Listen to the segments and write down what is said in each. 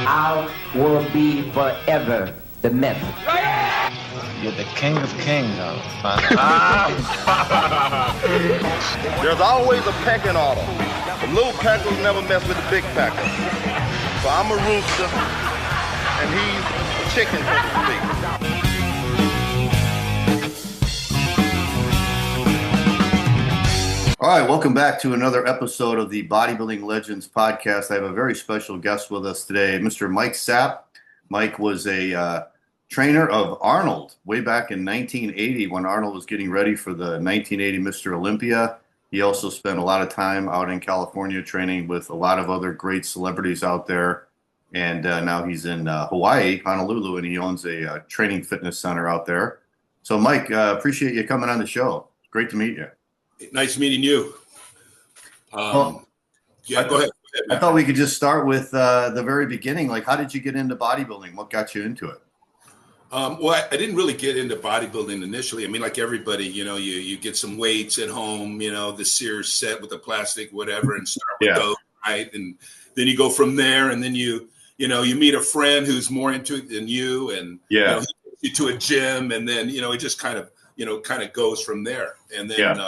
I will be forever the myth. You're the king of kings, son. There's always a pecking order. The little packers never mess with the big packers. So I'm a rooster, and he's a chicken, so to speak. All right, welcome back to another episode of the Bodybuilding Legends Podcast. I have a very special guest with us today, Mr. Mike Sapp. Mike was a trainer of Arnold way back in 1980 when Arnold was getting ready for the 1980 Mr. Olympia. He also spent a lot of time out in California training with a lot of other great celebrities out there. And now he's in Hawaii, Honolulu, and he owns a training fitness center out there. So, Mike, appreciate you coming on the show. Great to meet you. Nice meeting you. Go ahead. I thought we could just start with the very beginning. Like, how did you get into bodybuilding? What got you into it? Well, I didn't really get into bodybuilding initially. I mean, like everybody, you get some weights at home, the Sears set with the plastic, whatever, and start with those, right? And then you go from there, and then you meet a friend who's more into it than you, and he takes you to a gym, and then it just kind of goes from there. And then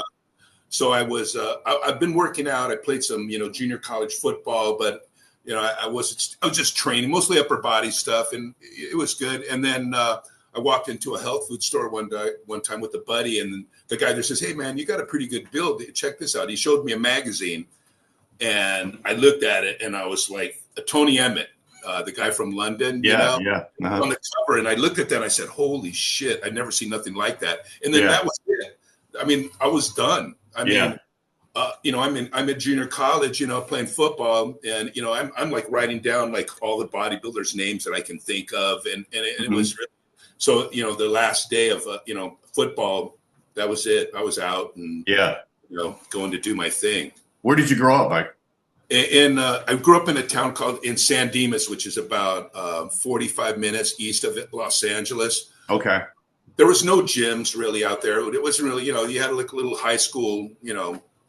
so I was I've been working out. I played some junior college football, but I was just training, mostly upper body stuff, and it was good. And then I walked into a health food store one time with a buddy, and the guy there says, "Hey man, you got a pretty good build. Check this out." He showed me a magazine, and I looked at it, and I was like, Tony Emmett, the guy from London, on the cover, and I looked at that, and I said, "Holy shit! I'd never seen nothing like that." And then that was it. I mean, I was done. I mean, I'm at junior college, playing football, and I'm like writing down like all the bodybuilders' names that I can think of, and it was really, so the last day of football, that was it. I was out and going to do my thing. Where did you grow up, Mike? I grew up in a town called San Dimas, which is about 45 minutes east of Los Angeles. Okay. There was no gyms really out there. It wasn't really, you had like a little high school,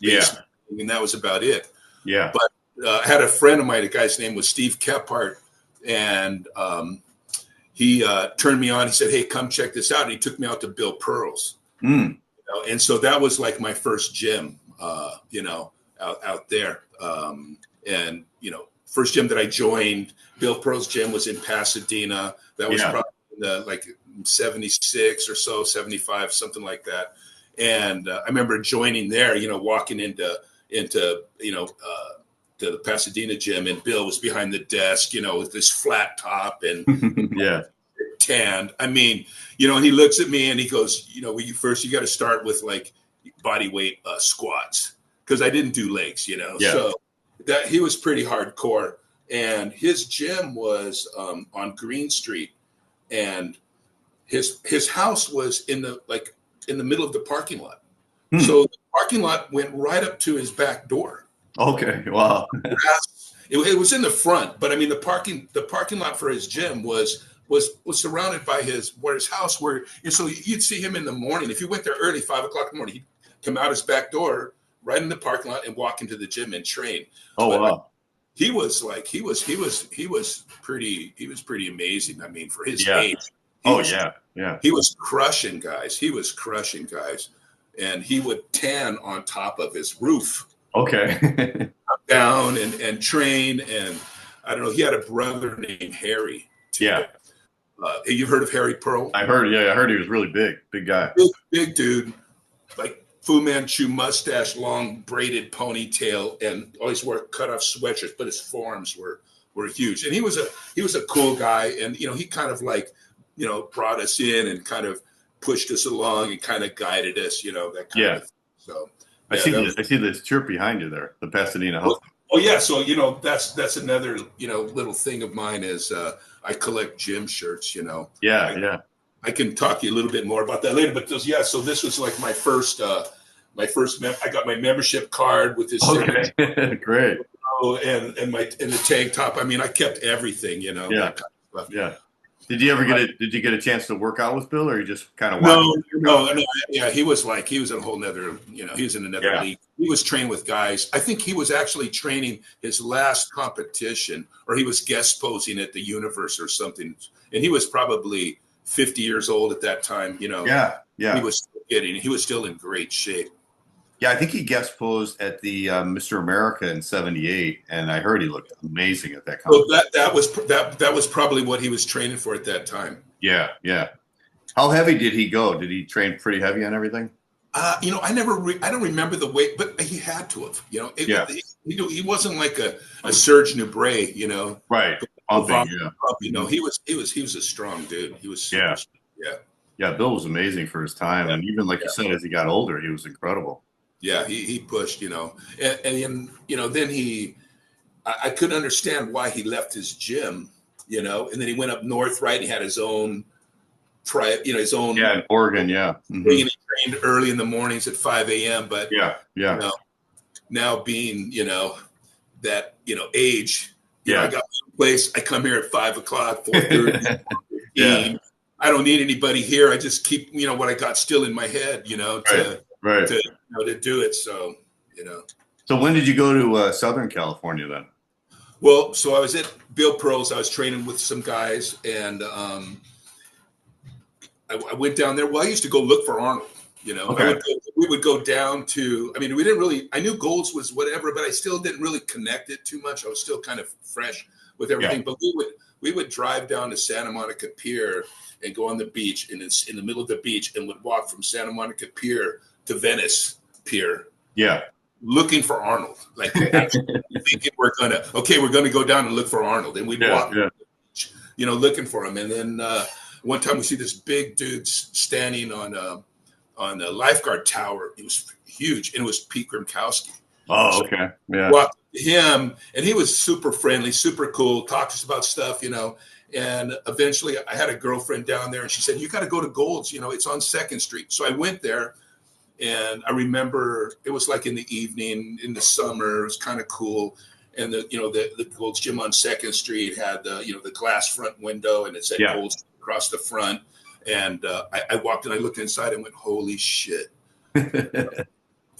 basement, and that was about it. Yeah. But I had a friend of mine, a guy's name was Steve Kephart, and he turned me on. He said, "Hey, come check this out." And he took me out to Bill Pearl's. And so that was like my first gym, out there. And first gym that I joined, Bill Pearl's gym, was in Pasadena. That was probably in the, like 76 or so, 75, something like that. And I remember joining there, walking into the Pasadena gym, and Bill was behind the desk, with this flat top and tanned. I mean, and he looks at me and he goes, you got to start with like body weight squats, because I didn't do legs, so that he was pretty hardcore. And his gym was on Green Street, and his house was in the middle of the parking lot. So the parking lot went right up to his back door. Okay. Wow. It was in the front, but I mean, the parking lot for his gym was surrounded by his house, and so you'd see him in the morning. If you went there early, 5 o'clock in the morning, he'd come out his back door right in the parking lot and walk into the gym and train. Oh, wow. He was pretty amazing. I mean, for his age. He was crushing guys. And he would tan on top of his roof. Okay. Down and train. And I don't know, he had a brother named Harry too. Yeah. You've heard of Harry Pearl? I heard he was really big guy. Big dude, like Fu Manchu mustache, long braided ponytail, and always wore cut-off sweatshirts, but his forearms were huge. And he was a cool guy, and he kind of like brought us in and kind of pushed us along and kind of guided us, that kind of thing. So I see this shirt behind you there, the Pasadena Health. Oh yeah, so that's another little thing of mine is I collect gym shirts. I can talk to you a little bit more about that later, but so this was like my first I got my membership card with this. Okay, great. And the tank top. I mean, I kept everything. That kind of stuff. Yeah. Did you get a chance to work out with Bill, or you just kind of no. Yeah, he was a whole nother, he was in another league. He was trained with guys. I think he was actually training his last competition, or he was guest posing at the Universe or something. And he was probably 50 years old at that time, Yeah. He was still in great shape. Yeah, I think he guest posed at the Mr. America in '78, and I heard he looked amazing at that competition. Well, that was probably what he was training for at that time. Yeah. How heavy did he go? Did he train pretty heavy on everything? I don't remember the weight, but he had to have. He wasn't like a Serge Nubret, Right. He was a strong dude. He was. Yeah. Bill was amazing for his time, and even like you said, as he got older, he was incredible. Yeah, he pushed, and then I couldn't understand why he left his gym, and then he went up north, right? He had his own his own. Yeah, in Oregon, yeah. Mm-hmm. He trained early in the mornings at 5 a.m. But now being, that, age, I got my place. I come here at 5 o'clock, 4:30. Yeah. I don't need anybody here. I just keep, what I got still in my head, to do it. So, So when did you go to Southern California then? Well, so I was at Bill Pearl's. I was training with some guys, and I went down there. Well, I used to go look for Arnold. Okay. We would go down to. I mean, we didn't really. I knew Golds was whatever, but I still didn't really connect it too much. I was still kind of fresh with everything. Yeah. But we would drive down to Santa Monica Pier and go on the beach, and it's in the middle of the beach, and would walk from Santa Monica Pier to Venice Pier. Yeah. Looking for Arnold, like thinking we're gonna go down and look for Arnold, and we'd walk, looking for him. And then one time we see this big dude standing on a lifeguard tower. It was huge, and it was Pete Grimkowski. Oh, okay, yeah. Walked to him, and he was super friendly, super cool, talked to us about stuff, And eventually, I had a girlfriend down there, and she said, "You got to go to Gold's. It's on 2nd Street." So I went there. And I remember it was like in the evening in the summer. It was kind of cool. And the Gold's Gym on 2nd Street had the glass front window, and it said Gold's across the front. And I walked in, I looked inside and went, holy shit. The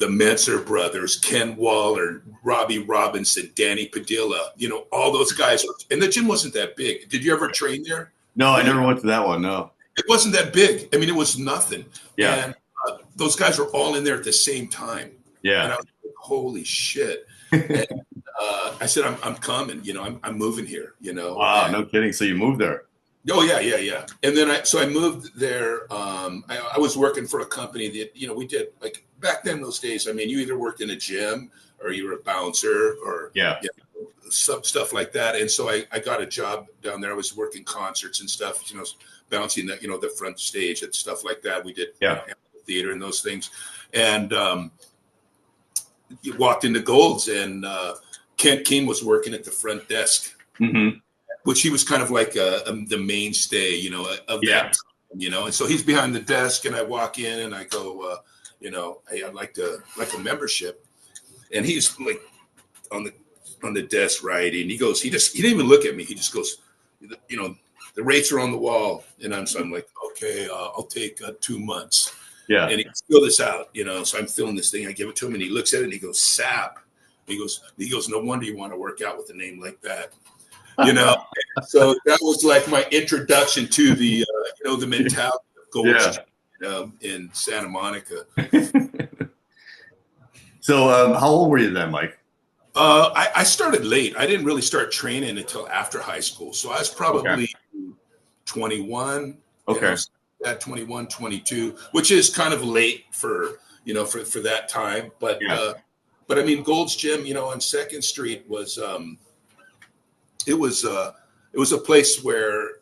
Mentzer brothers, Ken Waller, Robbie Robinson, Danny Padilla, all those guys. And the gym wasn't that big. Did you ever train there? No, I never went to that one. No. It wasn't that big. I mean, it was nothing. Yeah. And those guys were all in there at the same time. Yeah. And I was like, holy shit. And I said, I'm coming, I'm moving here, Wow, no kidding. So you moved there? Oh, yeah. And then I moved there. I was working for a company that, we did, like, back then those days, I mean, you either worked in a gym or you were a bouncer or some stuff like that. And so I got a job down there. I was working concerts and stuff, bouncing that, the front stage and stuff like that. We did theater and those things. And you walked into Gold's, and Kent King was working at the front desk, which he was kind of like the mainstay, of that time, And so he's behind the desk, and I walk in and I go, hey, I'd like a membership. And he's like on the desk writing. He goes, he didn't even look at me. He just goes, the rates are on the wall. And I'm like, okay, I'll take 2 months. Yeah. And he goes, fill this out, so I'm filling this thing. I give it to him, and he looks at it and he goes, Sapp. He goes, no wonder you want to work out with a name like that. So that was like my introduction to the, the mentality of Gold's in Santa Monica. So how old were you then, Mike? I started late. I didn't really start training until after high school. So I was probably 21. Okay. At 21, 22, which is kind of late for that time. But I mean, Gold's Gym, on 2nd Street was it was a place where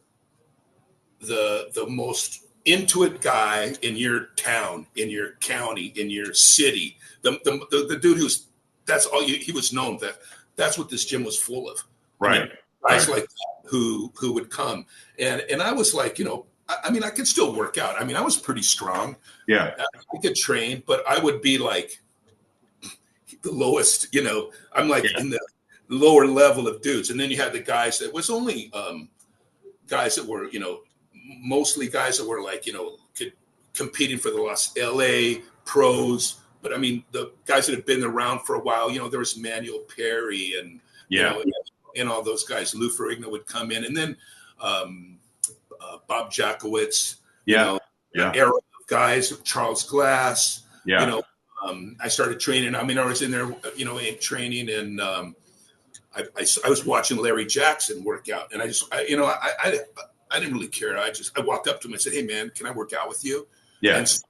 the most into it guy in your town, in your county, in your city, the dude that's all he was known that's what this gym was full of. Right. Guys like that who would come. And I was like, I mean, I could still work out. I mean, I was pretty strong. Yeah. I could train, but I would be like the lowest, I'm like in the lower level of dudes. And then you had the guys that was only guys that were, mostly guys that were like, competing for the LA pros. But I mean, the guys that have been around for a while, there was Manuel Perry and, and all those guys. Lou Ferrigno would come in, and then Bob Jackowitz, era of guys, Charles Glass, I started training. I mean, I was in there, in training, and I was watching Larry Jackson work out, and I didn't really care. I walked up to him and said, "Hey man, can I work out with you?" Yeah. And so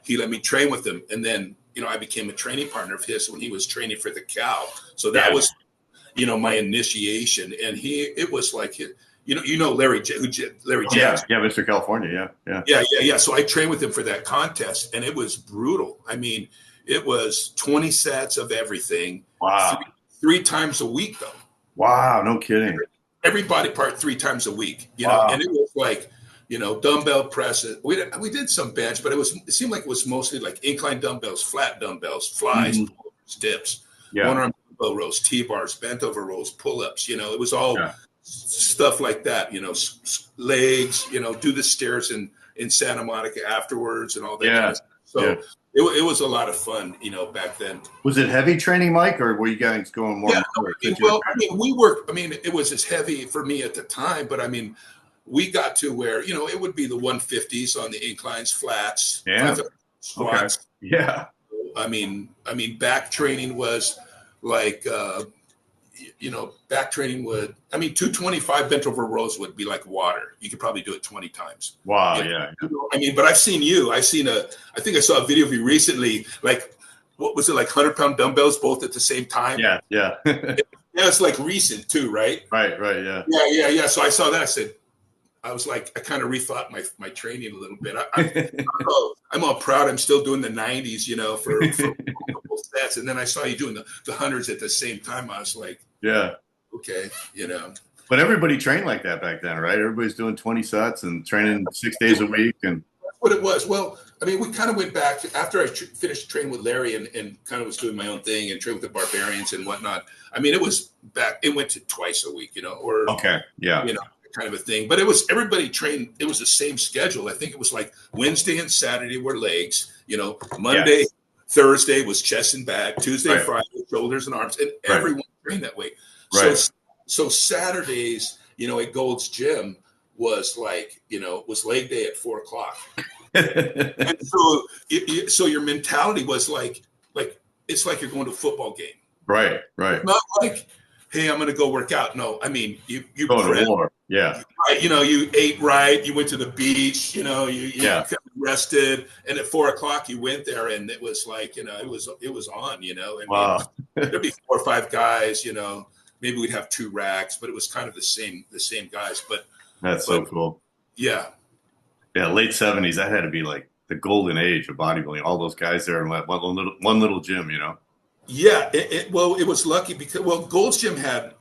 he let me train with him. And then, I became a training partner of his when he was training for the Cow. So that was, my initiation. And it was like, Larry Jackson. Yeah, Mr. California. Yeah. So I trained with him for that contest, and it was brutal. I mean, it was 20 sets of everything. Wow. Three times a week, though. Wow, no kidding. Every body part 3 times a week, Wow. And it was like, dumbbell presses. We did some bench, but it seemed like it was mostly like incline dumbbells, flat dumbbells, flies, dips, one arm dumbbell rows, T-bars, bent over rows, pull-ups. It was all stuff like that. Legs. Do the stairs in Santa Monica afterwards and all that. Kind of stuff. So it was a lot of fun. Back then. Was it heavy training, Mike, or were you guys going more? We worked. I mean, it was as heavy for me at the time, but I mean, we got to where, it would be the 150s on the inclines, flats, squats. Okay. Yeah. I mean, back training was like, back training 225 bent over rows would be like water. You could probably do it 20 times. Wow. Yeah. I mean, but I think I saw a video of you recently, like, what was it, like 100-pound dumbbells both at the same time? Yeah. Yeah. It's like recent too, right? Right. Yeah. Yeah. So I saw that. I was like, I kind of rethought my training a little bit. I'm all proud. I'm still doing the 90s, for multiple sets. And then I saw you doing the hundreds at the same time. I was like, okay, But everybody trained like that back then, right? Everybody's doing 20 sets and training 6 days a week. And that's what it was. Well, I mean, we kind of went back after I finished training with Larry and kind of was doing my own thing and trained with the Barbarians and whatnot. I mean, it went to twice a week, or kind of a thing. But it was, everybody trained, it was the same schedule. I think it was like Wednesday and Saturday were legs, Monday, Thursday was chest and back, Tuesday, Friday, shoulders and arms, and everyone trained that way. Right. So Saturdays, at Gold's Gym was like, was leg day at 4:00. And so your mentality was like, it's like you're going to a football game. Right. Not like, hey, I'm going to go work out. No, I mean, you go to war. Yeah. Right, you ate right. You went to the beach. You rested, and at 4:00 you went there, and it was like, it was on. And wow. There'd be 4 or 5 guys. Maybe we'd have 2 racks, but it was kind of the same guys. But that's so cool. Yeah. Yeah, late 70s. That had to be like the golden age of bodybuilding. All those guys there in one little gym. Yeah. It was lucky because Gold's Gym had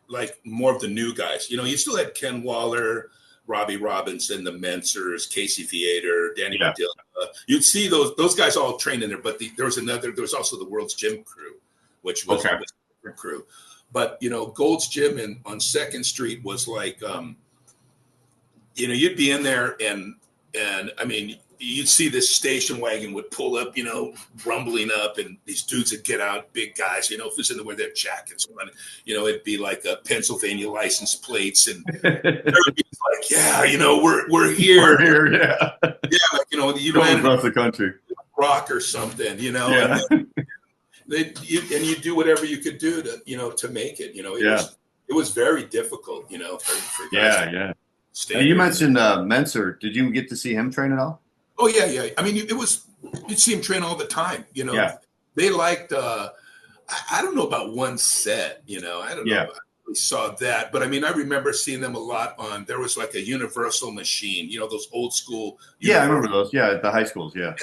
like more of the new guys. You still had Ken Waller, Robbie Robinson, the Mensers, Casey Theater, Danny Padilla. You'd see those guys all trained in there, but there was also the World's Gym crew, which was a different crew. But Gold's Gym on 2nd Street was like, you'd be in there and I mean, you'd see this station wagon would pull up, rumbling up, and these dudes would get out, big guys, if it's in the wear their jackets on, it'd be like a Pennsylvania license plates, and everybody's like, we're here. We're here, yeah. Yeah, like, you going across the country. Rock or something, Yeah. And you do whatever you could do to make it, it was very difficult, for guys. Yeah. Now, you mentioned Menser. Did you get to see him train at all? Oh yeah. I mean, you'd see him train all the time. They liked. I don't know about one set. I don't know. If we saw that, but I mean, I remember seeing them a lot on. There was like a Universal machine. Those old school. Yeah, I remember those. Yeah, at the high schools. Yeah,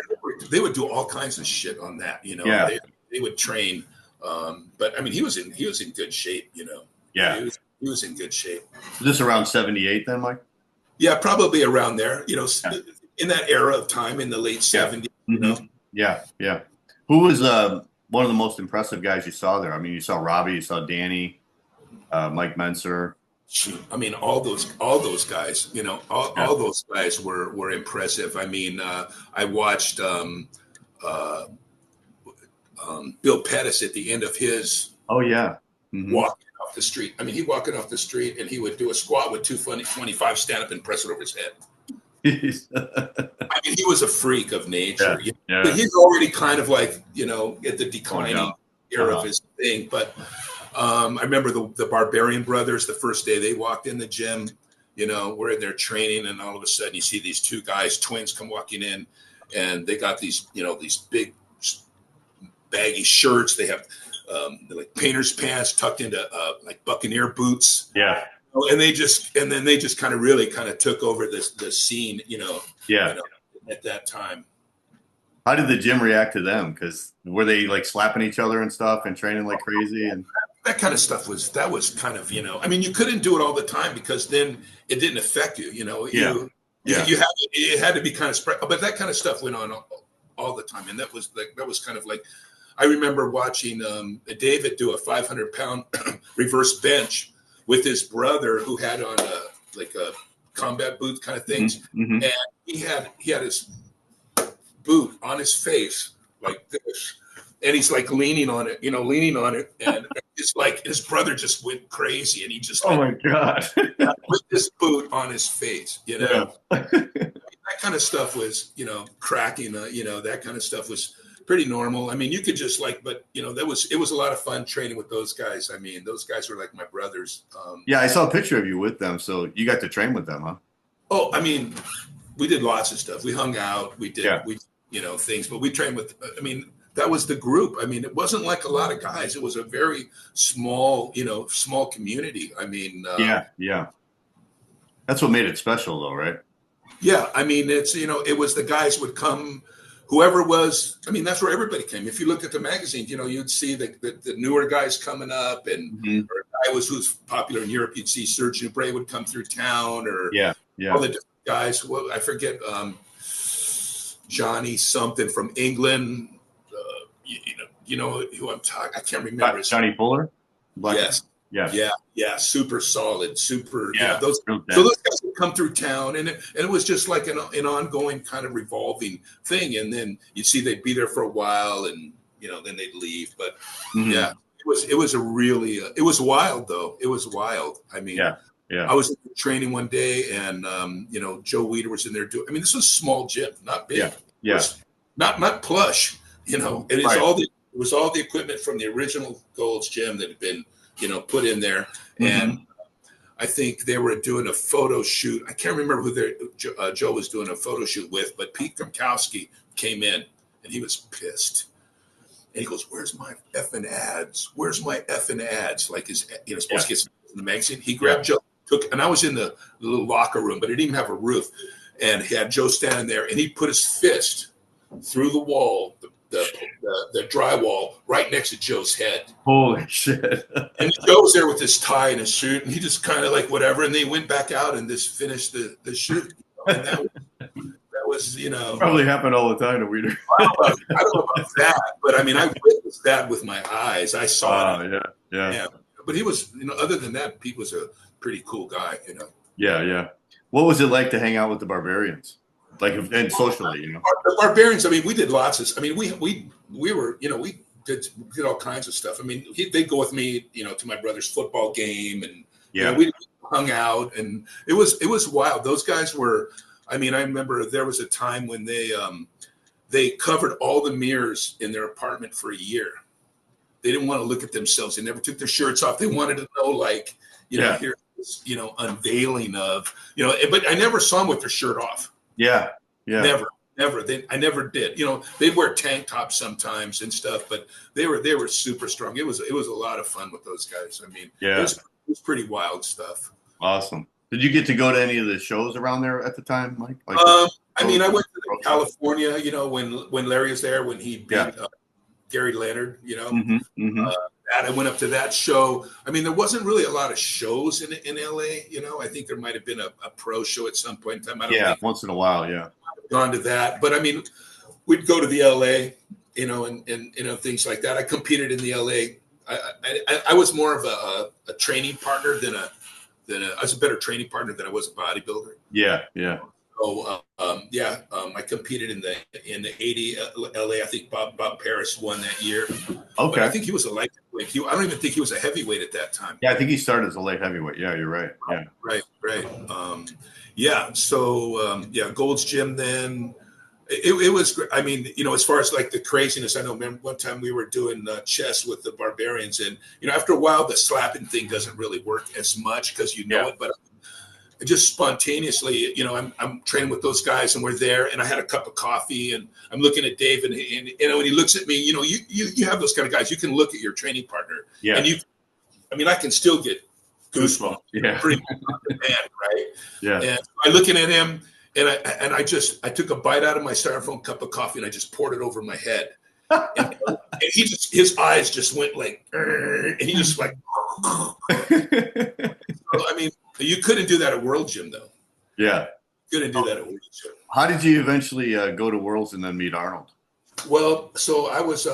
they would do all kins of shit on that. They would train. But I mean, he was in good shape. Yeah. He was in good shape. Is this around 78 then, Mike? Yeah, probably around there. In that era of time in the late 70s. Yeah. Who was one of the most impressive guys you saw there? I mean, you saw Robbie, you saw Danny, Mike Menser. Shoot, I mean, all those guys, all those guys were impressive. I mean, I watched Bill Pettis at the end of his walking off the street. I mean, he'd walking off the street and he would do a squat with 225, stand up and press it over his head. I mean, he was a freak of nature. But he's already kind of like, at the declining era of his thing. But I remember the Barbarian brothers, the first day they walked in the gym, we're in there training, and all of a sudden you see these two guys, twins, come walking in, and they got these, these big baggy shirts. They have like painter's pants tucked into like Buccaneer boots. Yeah. And then they just kind of took over the scene, at that time. How did the gym react to them? Because were they like slapping each other and stuff and training like crazy? And that kind of stuff was kind of, I mean, you couldn't do it all the time because then it didn't affect you, it had to be kind of spread, but that kind of stuff went on all the time. And that was kind of like, I remember watching David do a 500-pound reverse bench with his brother who had on a combat boot kind of things. Mm-hmm. And he had his boot on his face like this. And he's like leaning on it. And it's like his brother just went crazy. And he just, oh my God, with this boot on his face, That kind of stuff was, cracking, that kind of stuff was pretty normal. I mean, you could just but it was a lot of fun training with those guys. I mean, those guys were like my brothers. I saw a picture of you with them. So you got to train with them, huh? Oh, I mean, we did lots of stuff. We hung out, we did, things, but we trained with, that was the group. I mean, it wasn't like a lot of guys. It was a very small, small community. I mean, that's what made it special though, right? Yeah. I mean, it's, it was the guys would come, whoever was, I mean, that's where everybody came. If you looked at the magazines, you'd see the newer guys coming up, and or a guy who's popular in Europe. You'd see Serge Nubret would come through town, or all the different guys. Well, I forget Johnny something from England. You know who I'm talking. I can't remember. Johnny Fuller. Yes. Yeah. Super solid. Super. Yeah. Those guys would come through town, and it was just like an ongoing kind of revolving thing. And then you'd see they'd be there for a while, and then they'd leave. But it was a really it was wild though. It was wild. I mean, I was training one day, and Joe Weider was in there doing. I mean, this was a small gym, not big. Yeah. It was not plush. It was all the equipment from the original Gold's Gym that had been put in there. And I think they were doing a photo shoot. I can't remember who Joe was doing a photo shoot with, but Pete Gromkowski came in and he was pissed. And he goes, "Where's my effing ads? Where's my effing ads?" Like his, supposed to get some in the magazine. He grabbed Joe, and I was in the little locker room, but it didn't even have a roof. And he had Joe standing there, and he put his fist through the wall, the drywall right next to Joe's head. Holy shit. And Joe's there with his tie and his suit, and he just kind of like whatever, and they went back out and just finished the shoot. And that was probably happened all the time to Weider. I don't know about that, but I mean, I witnessed that with my eyes. I saw it. Yeah. But he was, other than that, Pete was a pretty cool guy, Yeah. What was it like to hang out with the Barbarians? Like, and socially, The Barbarians, I mean, we did lots of, I mean, we were, we did all kinds of stuff. I mean, they'd go with me, to my brother's football game, and we hung out, and it was wild. Those guys were, I mean, I remember there was a time when they covered all the mirrors in their apartment for a year. They didn't want to look at themselves. They never took their shirts off. They wanted to know, like, here's this, unveiling of, but I never saw them with their shirt off. Yeah. Never. I never did. They'd wear tank tops sometimes and stuff, but they were super strong. It was a lot of fun with those guys. I mean, it was pretty wild stuff. Awesome. Did you get to go to any of the shows around there at the time, Mike? Like I mean, I went to California, when Larry was there, when he beat Gary Leonard, I went up to that show. I mean, there wasn't really a lot of shows in LA, I think there might have been a pro show at some point in time. I don't think once in a while, I've gone to that. But I mean, we'd go to the LA, and things like that. I competed in the LA. I was more of a training partner than I was a better training partner than I was a bodybuilder. Yeah, yeah. So I competed in the 80 LA. I think Bob Paris won that year. Okay. But I think he was a light heavyweight. I don't even think he was a heavyweight at that time. Yeah, I think he started as a light heavyweight. Yeah, you're right. Yeah. Right. So Gold's Gym then. It was great. I mean, as far as like the craziness, I know, remember one time we were doing chess with the Barbarians, and after a while the slapping thing doesn't really work as much because it, but just spontaneously, I'm training with those guys and we're there, and I had a cup of coffee and I'm looking at Dave, and when he looks at me, you have those kind of guys, you can look at your training partner, and I can still get goosebumps, pretty bad, right? Yeah. And I'm looking at him. And I took a bite out of my styrofoam cup of coffee and I just poured it over my head. And his eyes just went like, and he just like, you couldn't do that at World Gym though. Yeah. Couldn't do that at World Gym. How did you eventually go to Worlds and then meet Arnold? Well, so I was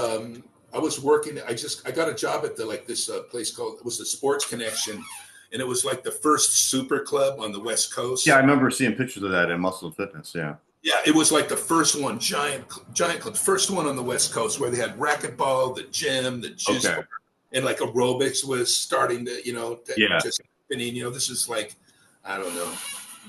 working, I got a job at this place called, it was the Sports Connection. And it was like the first super club on the West Coast. Yeah, I remember seeing pictures of that in Muscle Fitness. Yeah. Yeah, it was like the first one, giant club, first one on the West Coast where they had racquetball, the gym, the juice bar, and like aerobics was starting to, just happening. This is like, I don't know,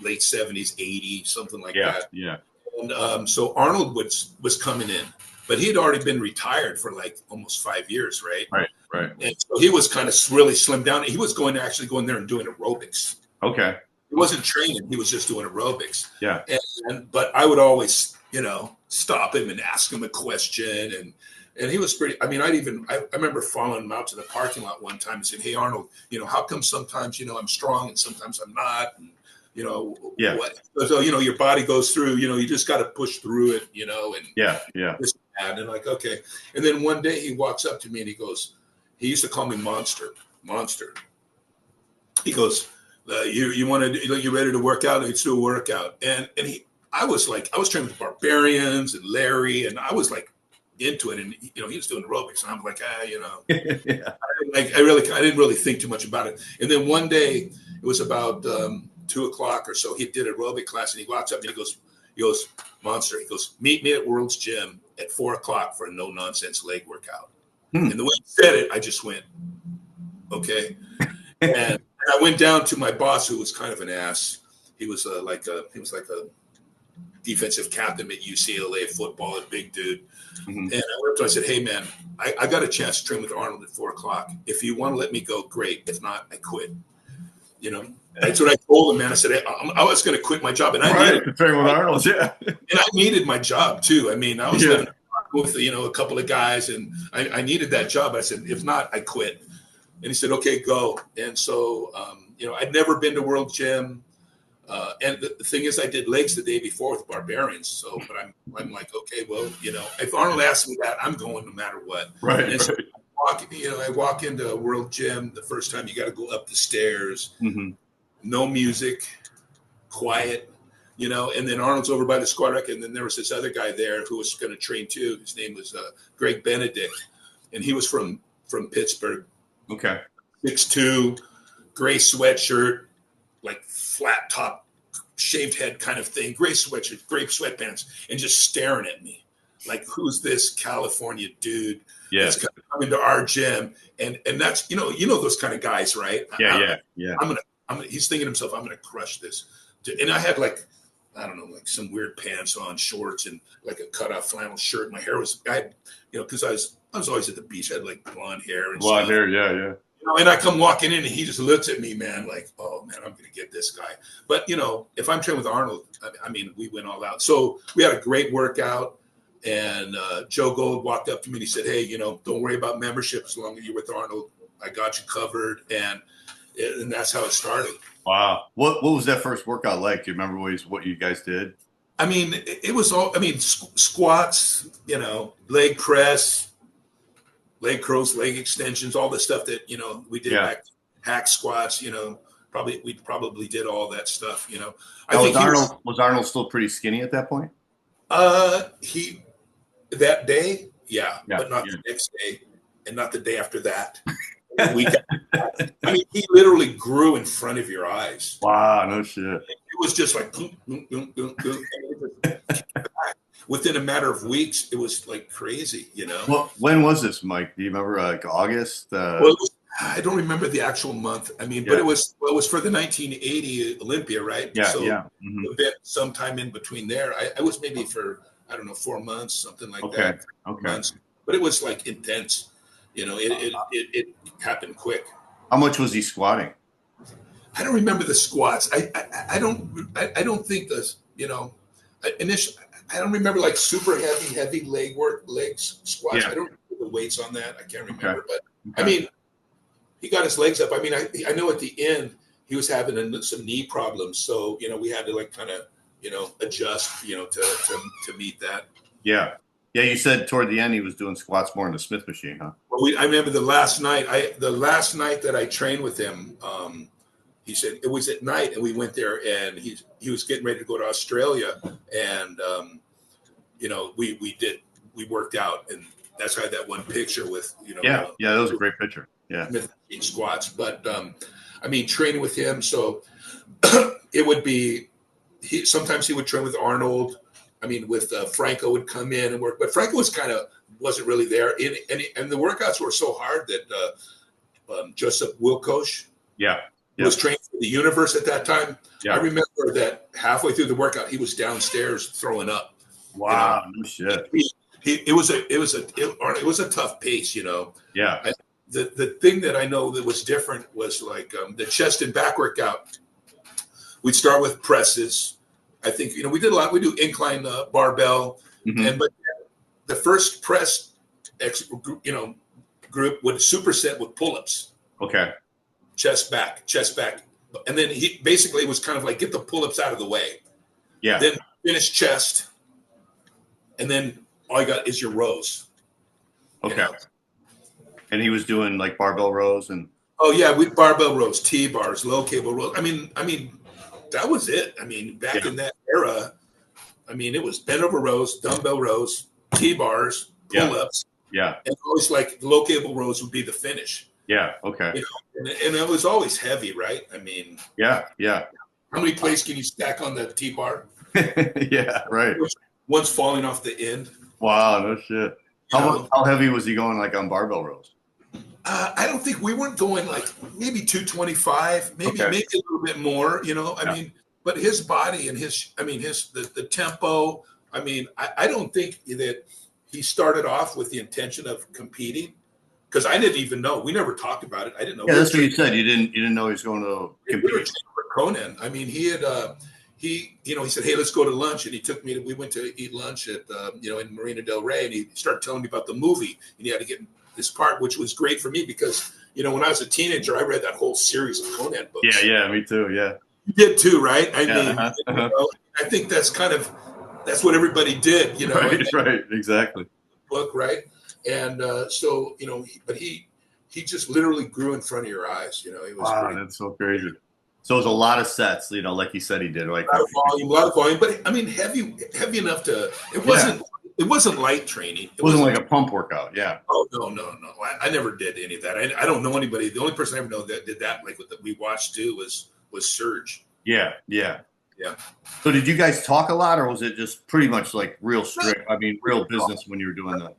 late 70s, 80s, something like that. Yeah. And so Arnold was coming in, but he had already been retired for like almost 5 years, right? Right. And so he was kind of really slimmed down. He was going there and doing aerobics. Okay. He wasn't training. He was just doing aerobics. Yeah. But I would always, stop him and ask him a question. And he was pretty, I remember following him out to the parking lot one time and said, "Hey, Arnold, how come sometimes, I'm strong and sometimes I'm not? And, what? So, your body goes through, you just got to push through it, and this and that." And like, okay. And then one day he walks up to me and he goes, he used to call me Monster. He goes, you want to, you ready to work out? Let's do a workout. And I was training with Barbarians and Larry, and I was like into it. And, he was doing aerobics, and I'm like, I didn't really think too much about it. And then one day it was about 2 o'clock or so, he did an aerobic class, and he walks up and he goes, "Monster," he goes, "Meet me at World's Gym at 4 o'clock for a no nonsense leg workout." And the way he said it, I just went, okay. And I went down to my boss, who was kind of an ass. He was like a defensive captain at UCLA football, a big dude. Mm-hmm. And I went up to him, I said, "Hey man, I got a chance to train with Arnold at 4 o'clock. If you want to let me go, great. If not, I quit." That's what I told him, man. I said, I was going to quit my job, and I needed it. Train with Arnold, yeah. And I needed my job too. I was living with a couple of guys, and I needed that job. I said, if not, I quit. And he said, "Okay, go." And so I'd never been to World Gym, and the thing is, I did legs the day before with Barbarians. So, but I'm like, okay, well, if Arnold asks me that, I'm going no matter what. Right. And so I walk into World Gym the first time. You got to go up the stairs, no music, quiet. And then Arnold's over by the squat rack, and then there was this other guy there who was going to train too. His name was Greg Benedict, and he was from Pittsburgh. Okay. 6'2", gray sweatshirt, like flat top, shaved head kind of thing, gray sweatshirt, gray sweatpants, and just staring at me like, who's this California dude that's coming to our gym? And that's, those kind of guys, right? Yeah. He's thinking to himself, I'm going to crush this. And I had like some weird pants on, shorts, and like a cutoff flannel shirt. My hair was, because I was always at the beach. I had like blonde hair and blonde hair, yeah. And I come walking in, and he just looks at me, man, like, oh man, I'm going to get this guy. But if I'm training with Arnold, we went all out. So we had a great workout, and Joe Gold walked up to me and he said, "Hey, don't worry about membership as long as you're with Arnold. I got you covered." And that's how it started. Wow. What was that first workout like? Do you remember what you guys did? It was all, squats, leg press, leg curls, leg extensions, all the stuff that, we did back, hack squats, we probably did all that stuff, Was Arnold still pretty skinny at that point? That day, but not the next day, and not the day after that. I mean, he literally grew in front of your eyes. Wow, no shit. It was just like within a matter of weeks, it was like crazy, you know. Well, when was this, Mike? Do you remember, like August? Well, I don't remember the actual month. I mean, but it was for the 1980 Olympia, right? Yeah, so Mm-hmm. A bit sometime in between there. I was maybe for, I don't know, 4 months, something like that. Okay. Months. But it was like intense. You know, it happened quick. How much was he squatting? I don't remember the squats. I don't think this, you know, initially, I don't remember like super heavy legs squats. Yeah. I don't remember the weights on that. I can't remember, Okay. but I mean, he got his legs up. I mean, I know at the end he was having some knee problems, so you know we had to like kind of adjust, to meet that. Yeah. You said toward the end he was doing squats more in the Smith machine, huh? Well, I remember the last night that I trained with him. He said it was at night, and we went there, and he was getting ready to go to Australia, and we worked out, and that's how I had that one picture with that was a great picture. Yeah, squats, but I mean training with him, so it would be sometimes he would train with Arnold. I mean, with Franco would come in and work, but Franco wasn't really there, and the workouts were so hard that Joseph Wilkosh was training for the Universe at that time. I remember that halfway through the workout, he was downstairs throwing up. Wow, no shit. It was a tough pace, you know. Yeah. The thing that I know that was different was like the chest and back workout. We'd start with presses. I think we did a lot. We do incline barbell, but the first press group would superset with pull-ups. Okay. Chest back, and then he basically was kind of like get the pull-ups out of the way. Yeah. Then finish chest, and then all you got is your rows. Okay. And he was doing like barbell rows and. Oh yeah, with barbell rows, T-bars, low cable rows. I mean, that was it. I mean, back in that era, I mean, it was bent over rows, dumbbell rows, T-bars, pull-ups. Yeah. And always like the low cable rows would be the finish. Yeah. Okay. And it was always heavy, right? I mean. Yeah. How many plates can you stack on the T-bar? Yeah. Right. One's falling off the end. Wow. No shit. How heavy was he going like on barbell rows? I don't think we weren't going like maybe 225, maybe a little bit more, I mean, but his body and the tempo, I mean, I don't think that he started off with the intention of competing because I didn't even know. We never talked about it. I didn't know. Yeah, that's what you said. You didn't know he was going to compete. We were training for Conan. I mean, he had, he said, hey, let's go to lunch. And he took me we went to eat lunch at, in Marina Del Rey. And he started telling me about the movie. And he had to get this part, which was great for me because, when I was a teenager, I read that whole series of Conan books. Yeah, me too. Yeah. You did too, right? I mean, I think that's that's what everybody did, Right, exactly. Book, right? And but he just literally grew in front of your eyes, It was wow, that's so crazy. So it was a lot of sets, like you said he did, right? A lot of volume, but I mean, heavy enough to. It wasn't light training. It wasn't like a pump workout. Yeah. Oh no! I never did any of that. I don't know anybody. The only person I ever know that did that, like we watched too, was Serge. Yeah. So did you guys talk a lot, or was it just pretty much like real strict? I mean, real business when you were doing that.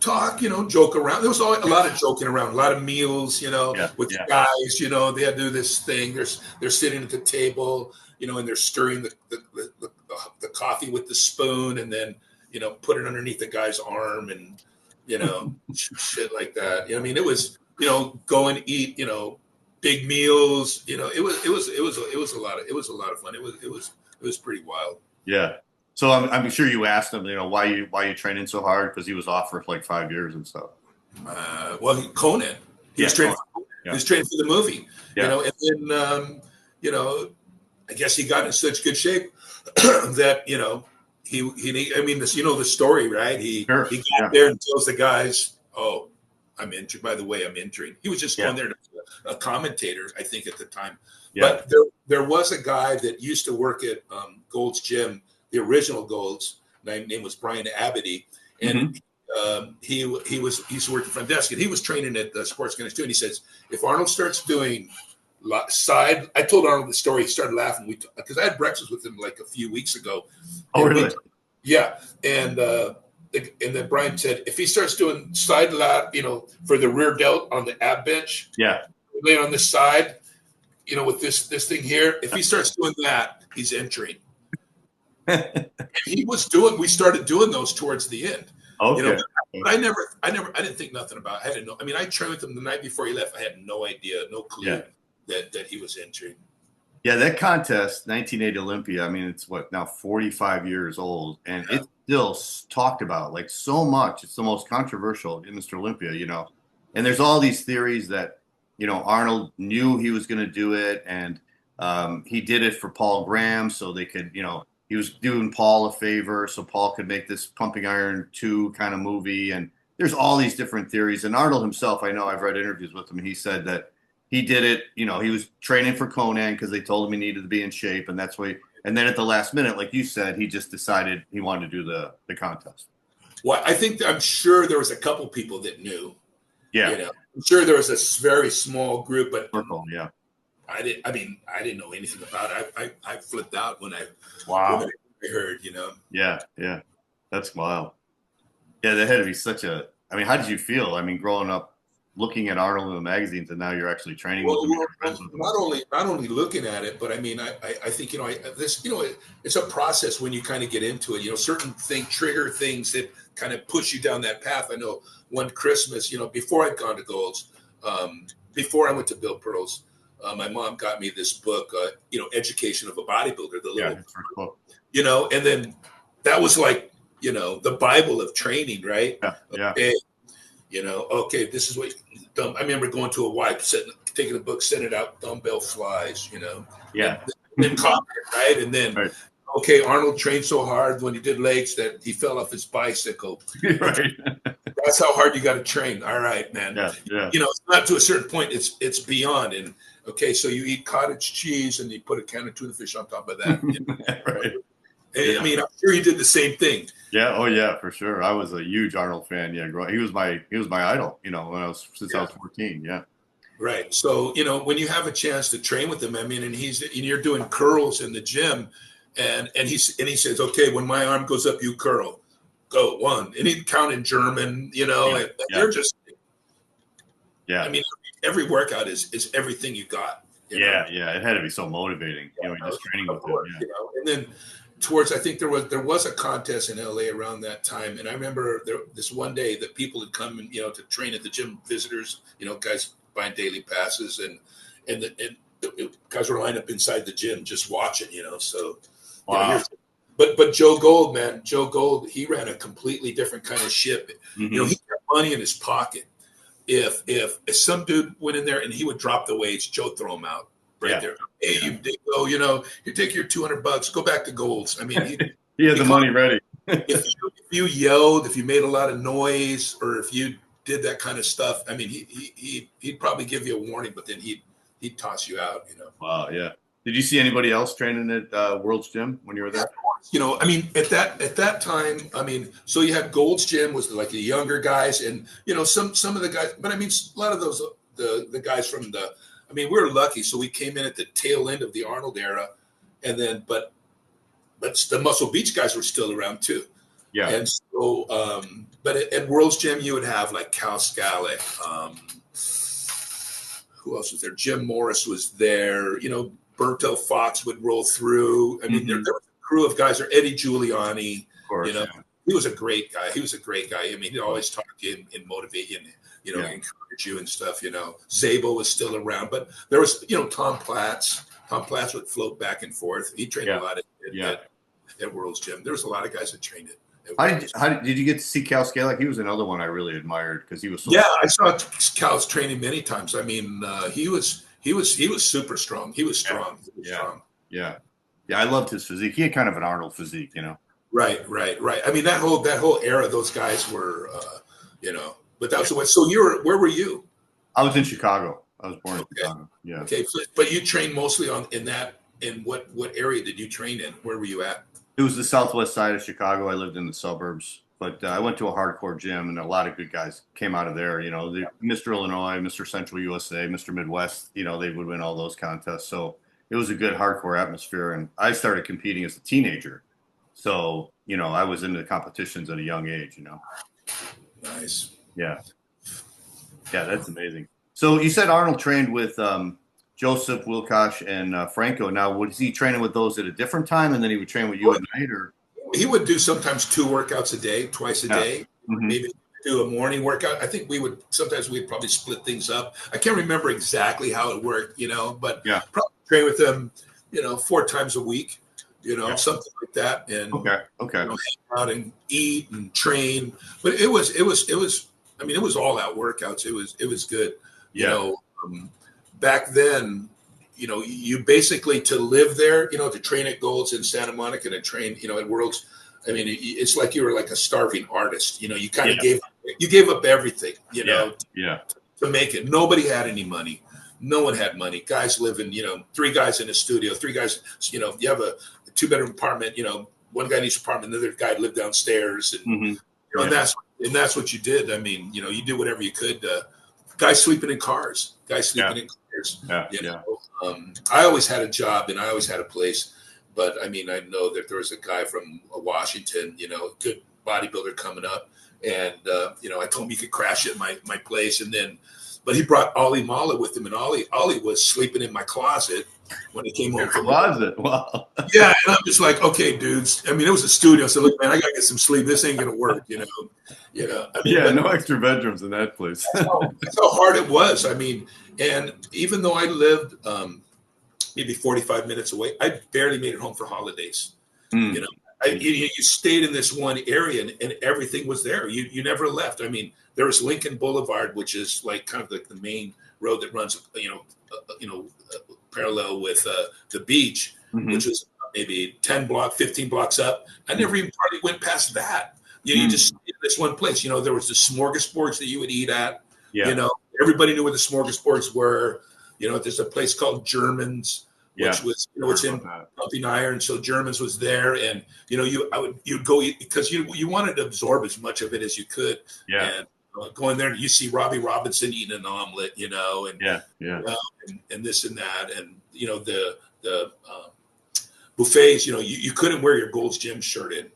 Talk, joke around. There was always a lot of joking around, a lot of meals, with the guys. They had to do this thing. They're sitting at the table, and they're stirring the coffee with the spoon, and then put it underneath the guy's arm, and shit like that. I mean, it was go and eat big meals. It was a lot of fun. It was pretty wild. Yeah. So I'm sure you asked him, why you training so hard, because he was off for like 5 years and stuff. Well, Conan. He was training. He was training for the movie. Yeah. And then I guess he got in such good shape that he I mean this the story, right? He got there and tells the guys, "Oh, I'm injured. By the way, I'm injured." He was just going there to be a commentator, I think, at the time. Yeah. But there was a guy that used to work at Gold's Gym, the original Gold's. Name was Brian Abity, and he used to work the front desk, and he was training at the Sports Clinic too. And he says, if Arnold starts doing side, I told Arnold the story. He started laughing. Because I had breakfast with him like a few weeks ago. Oh, really? Yeah, and then Brian said, if he starts doing side lat, for the rear delt on the ab bench, laying on this side, with this thing here, if he starts doing that, he's entering. And we started doing those towards the end. Okay. But I didn't think nothing about it. I trained with him the night before he left. I had no idea, no clue that he was entering. Yeah, that contest, 1980 Olympia, it's now 45 years old, and it's still talked about like so much. It's the most controversial in Mr. Olympia, and there's all these theories that, Arnold knew he was going to do it, and he did it for Paul Graham so they could, he was doing Paul a favor so Paul could make this Pumping Iron 2 kind of movie. And there's all these different theories. And Arnold himself, I know I've read interviews with him, he said that he did it, he was training for Conan because they told him he needed to be in shape. And that's why, and then at the last minute, like you said, he just decided he wanted to do the contest. Well, I'm sure there was a couple people that knew. Yeah. I'm sure there was a very small group, but yeah. I didn't know anything about it. I flipped out when I heard, Yeah. That's wild. Yeah, that had to be such a, how did you feel? Growing up, looking at Arnold in the magazines, and now you're actually training with him. Not only looking at it, but I think, it's a process when you kind of get into it, certain things trigger things that kind of push you down that path. I know one Christmas, before I'd gone to Gold's, before I went to Bill Pearl's, my mom got me this book, Education of a Bodybuilder, the little, and then that was like, the Bible of training, right? Yeah. Okay, this is what I remember going to a wipe, taking a book, sending it out, dumbbell flies, Yeah. And then copy it, right? And then, okay, Arnold trained so hard when he did legs that he fell off his bicycle. Right. That's how hard you got to train. All right, man. Yeah. It's not to a certain point. It's beyond. And okay, so you eat cottage cheese and you put a can of tuna fish on top of that. Right. And, I'm sure he did the same thing. Yeah. Oh, yeah, for sure. I was a huge Arnold fan. Yeah, he was my idol. When I was 14. Yeah. Right. So when you have a chance to train with him, and you're doing curls in the gym, and he says, okay, when my arm goes up, you curl. Go 1, and he'd count in German. And they're just. Yeah. Every workout is everything you got. Yeah. It had to be so motivating. Just training with him. And then. I think there was a contest in LA around that time, and I remember this one day that people had come and to train at the gym, visitors, guys buying daily passes, and guys were lined up inside the gym just watching, So, wow. But Joe Gold, he ran a completely different kind of ship. Mm-hmm. He had money in his pocket. If some dude went in there and he would drop the weights, Joe throw him out. Right there. Hey, you take your $200, go back to Gold's. He had the money ready. if you yelled, if you made a lot of noise, or if you did that kind of stuff, he'd probably give you a warning, but then he'd toss you out. Wow, yeah. Did you see anybody else training at World's Gym when you were there? At that time, so you had Gold's Gym was like the younger guys, and some of the guys, but a lot of those the guys from the. We were lucky, so we came in at the tail end of the Arnold era, and then, but the Muscle Beach guys were still around too. Yeah. And so, but at World's Gym, you would have like Cal Scalick. Who else was there? Jim Morris was there. Berto Fox would roll through. There was a crew of guys. Or Eddie Giuliani. Of course, he was a great guy. He'd always talk to you and motivate you and encourage you and stuff. Zabel was still around, but there was Tom Platz. Tom Platz would float back and forth. He trained a lot at World's Gym. There was a lot of guys that trained it. How did you get to see Cal Scalick? He was another one I really admired because he was so. Yeah, I saw Cal's training many times. He was super strong. He was strong. Yeah. I loved his physique. He had kind of an Arnold physique, Right. That whole era, those guys were, But that was what. So where were you? I was in Chicago. I was born in Chicago. Yeah. Okay, but you trained mostly in what area did you train in? Where were you at? It was the southwest side of Chicago. I lived in the suburbs But I went to a hardcore gym, and a lot of good guys came out of there. You know, Mr. Illinois, Mr. Central USA, Mr. Midwest. You know, they would win all those contests. So it was a good hardcore atmosphere. And I started competing as a teenager. So, you know, I was into competitions at a young age, you know. Nice. Yeah. Yeah, that's amazing. So you said Arnold trained with Joseph, Wilkoch, and Franco. Now, was he training with those at a different time, and then he would train with you at night, or? He would do sometimes 2 workouts a day, twice a day. Mm-hmm. Maybe do a morning workout. I think we'd probably split things up. I can't remember exactly how it worked, you know, but probably train with them, you know, 4 times a week, you know, something like that. And okay. You know, hang out and eat and train. But it was I mean, it was all out workouts. It was good. You know, back then, you know, you basically, to live there, you know, to train at Gold's in Santa Monica, to train, you know, at Worlds. I mean, it's like you were like a starving artist. You know, you kind of gave up everything, you know, to make it. Nobody had any money. No one had money. Guys living, you know, 3 guys in a studio, 3 guys, you know, you have a 2-bedroom apartment, you know, one guy in each apartment, the other guy lived downstairs. And, you know, and that's what you did. I mean, you know, you did whatever you could. Guys sleeping in cars, you know. I always had a job and I always had a place, but I mean, I know that there was a guy from Washington, you know, good bodybuilder coming up, and you know, I told him he could crash at my place, and then, but he brought Ollie Mala with him, and Ollie was sleeping in my closet when he came home from closet. Wow. Yeah, and I'm just like, okay, dudes. I mean, it was a studio, so look, man, I gotta get some sleep. This ain't gonna work, you know. I mean, no extra bedrooms in that place. That's how hard it was. I mean, and even though I lived maybe 45 minutes away, I barely made it home for holidays. You know, you stayed in this one area, and everything was there. You never left. I mean, there was Lincoln Boulevard, which is like kind of the main road that runs, parallel with the beach, which was maybe 15 blocks up. I never even probably went past that. You just stayed in this one place. You know, there was the smorgasbords that you would eat at. You know, everybody knew where the smorgasbords were. You know, there's a place called Germans, which was, you know, it's in Pumping Iron. So Germans was there, and you know, you'd go eat, because you wanted to absorb as much of it as you could. And go in there and you see Robbie Robinson eating an omelet, you know, and and this and that, and you know, the buffets. You know, you couldn't wear your Gold's Gym shirt in,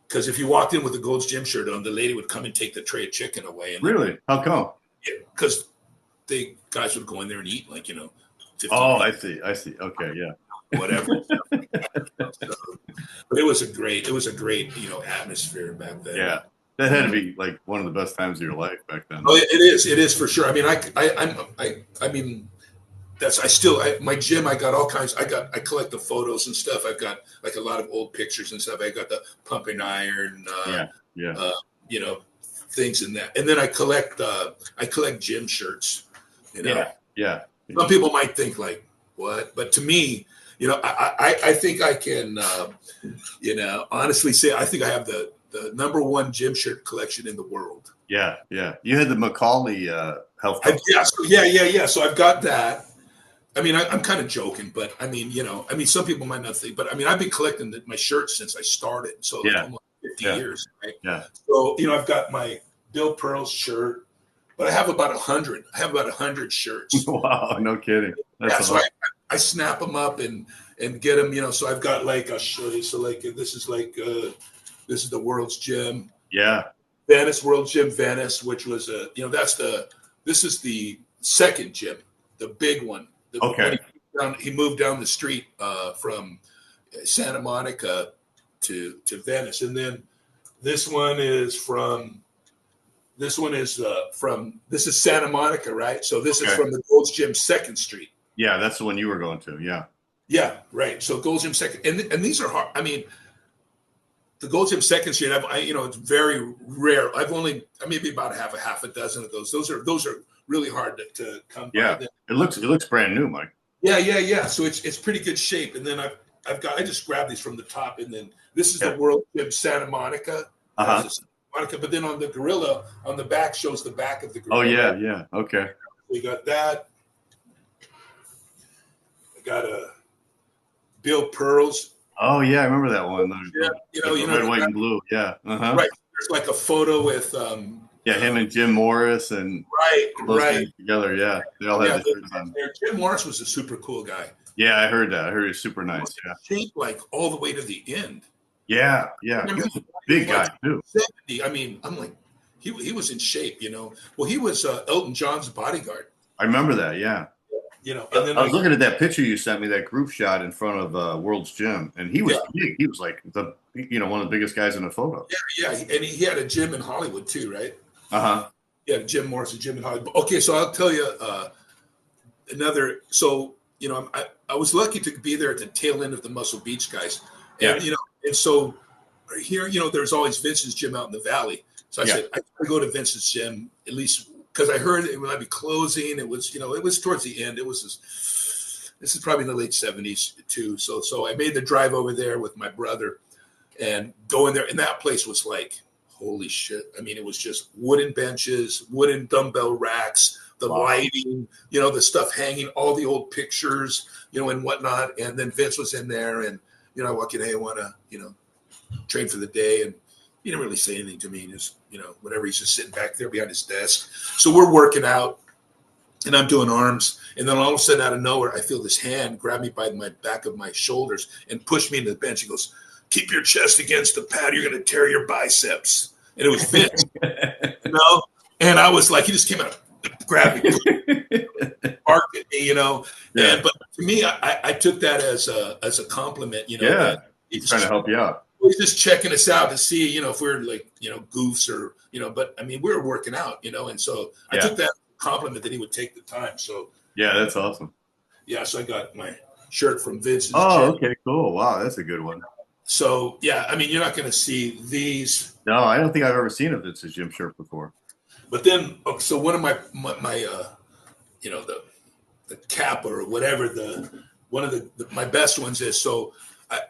because if you walked in with a Gold's Gym shirt on, the lady would come and take the tray of chicken away. And really? How come? Because the guys would go in there and eat, like, you know. 15 minutes. I see. Okay, yeah. Whatever. But it was a great, you know, atmosphere back then. Yeah. That had to be like one of the best times of your life back then. Oh, it is for sure. I mean, I mean, my gym, I got all kinds. I collect the photos and stuff. I've got like a lot of old pictures and stuff. I got the Pumping Iron, you know, things in that. And then I collect gym shirts, you know. Yeah. Some people might think like, what? But to me, you know, I think I can, you know, honestly say, I think I have the #1 gym shirt collection in the world. Yeah. You had the Macaulay health. Yeah. So I've got that. I mean, I'm kind of joking, but I mean, you know, some people might not think, but I mean, I've been collecting my shirts since I started. So like almost 50 years, right? Yeah. So, you know, I've got my Bill Pearl's shirt, but I have about 100. I have about 100 shirts. Wow, no kidding. That's so I snap them up and get them, you know. So I've got like, I'll show you. So like, this is the World's Gym. Yeah. Venice, World Gym Venice, which was you know, this is the second gym, the big one. Okay. He moved down the street from Santa Monica to Venice, and then this is Santa Monica, right? So this is from the Gold's Gym 2nd Street. Yeah, that's the one you were going to. Yeah, right. So Gold's Gym 2nd, and these are hard. I mean, the Gold's Gym 2nd Street, you know, it's very rare. I've only maybe about half a dozen of those. Those are really hard to come by. Yeah, it looks brand new, Mike. Yeah. So it's pretty good shape. And then I just grabbed these from the top, and then this is the World Gym Santa Monica. Monica, but then on the gorilla on the back shows the back of the gorilla. Oh yeah. Okay. We got that. I got a Bill Pearl's Oh yeah, I remember that one. Red, white, and blue. Yeah. Uh-huh. Right. There's like a photo with him and Jim Morris and those guys together. Yeah, they all had the shirts on. Jim Morris was a super cool guy. Yeah, I heard that. I heard he was super nice. Yeah, shaped like all the way to the end. Yeah. Big guy too. 70. I mean, I'm like, he was in shape. Well, he was Elton John's bodyguard. I remember that. Yeah. And then I was looking at that picture you sent me, that group shot in front of World's Gym, and he was big. He was like one of the biggest guys in the photo. Yeah, and he had a gym in Hollywood too, right? Uh-huh. Yeah, Jim Morris, a gym in Hollywood. Okay, so I'll tell you another. So I was lucky to be there at the tail end of the Muscle Beach guys, and and so here, there's always Vince's gym out in the valley. So I said I gotta go to Vince's gym at least. Because I heard it might be closing. It was, it was towards the end. It was this is probably in the late 70s too. So I made the drive over there with my brother and go in there. And that place was like, holy shit. I mean, it was just wooden benches, wooden dumbbell racks, the lighting, the stuff hanging, all the old pictures, and whatnot. And then Vince was in there and, I walk in, hey, I want to, train for the day. And he didn't really say anything to me. Just, whatever. He's just sitting back there behind his desk. So we're working out and I'm doing arms. And then all of a sudden out of nowhere, I feel this hand grab me by my back of my shoulders and push me into the bench. He goes, keep your chest against the pad. You're going to tear your biceps. And it was Vince, and I was like, he just came out, grabbed me, barked at me, And, but to me, I took that as a compliment, that he's trying to help you out. He's just checking us out to see, if we're like, goofs or, but I mean, we were working out, and so I took that compliment that he would take the time. So yeah, that's awesome. Yeah. So I got my shirt from Vince's gym. Okay, cool. Wow. That's a good one. So yeah, I mean, you're not going to see these. No, I don't think I've ever seen a Vince's gym shirt before. But then, so one of my the cap or whatever, one of my best ones is, so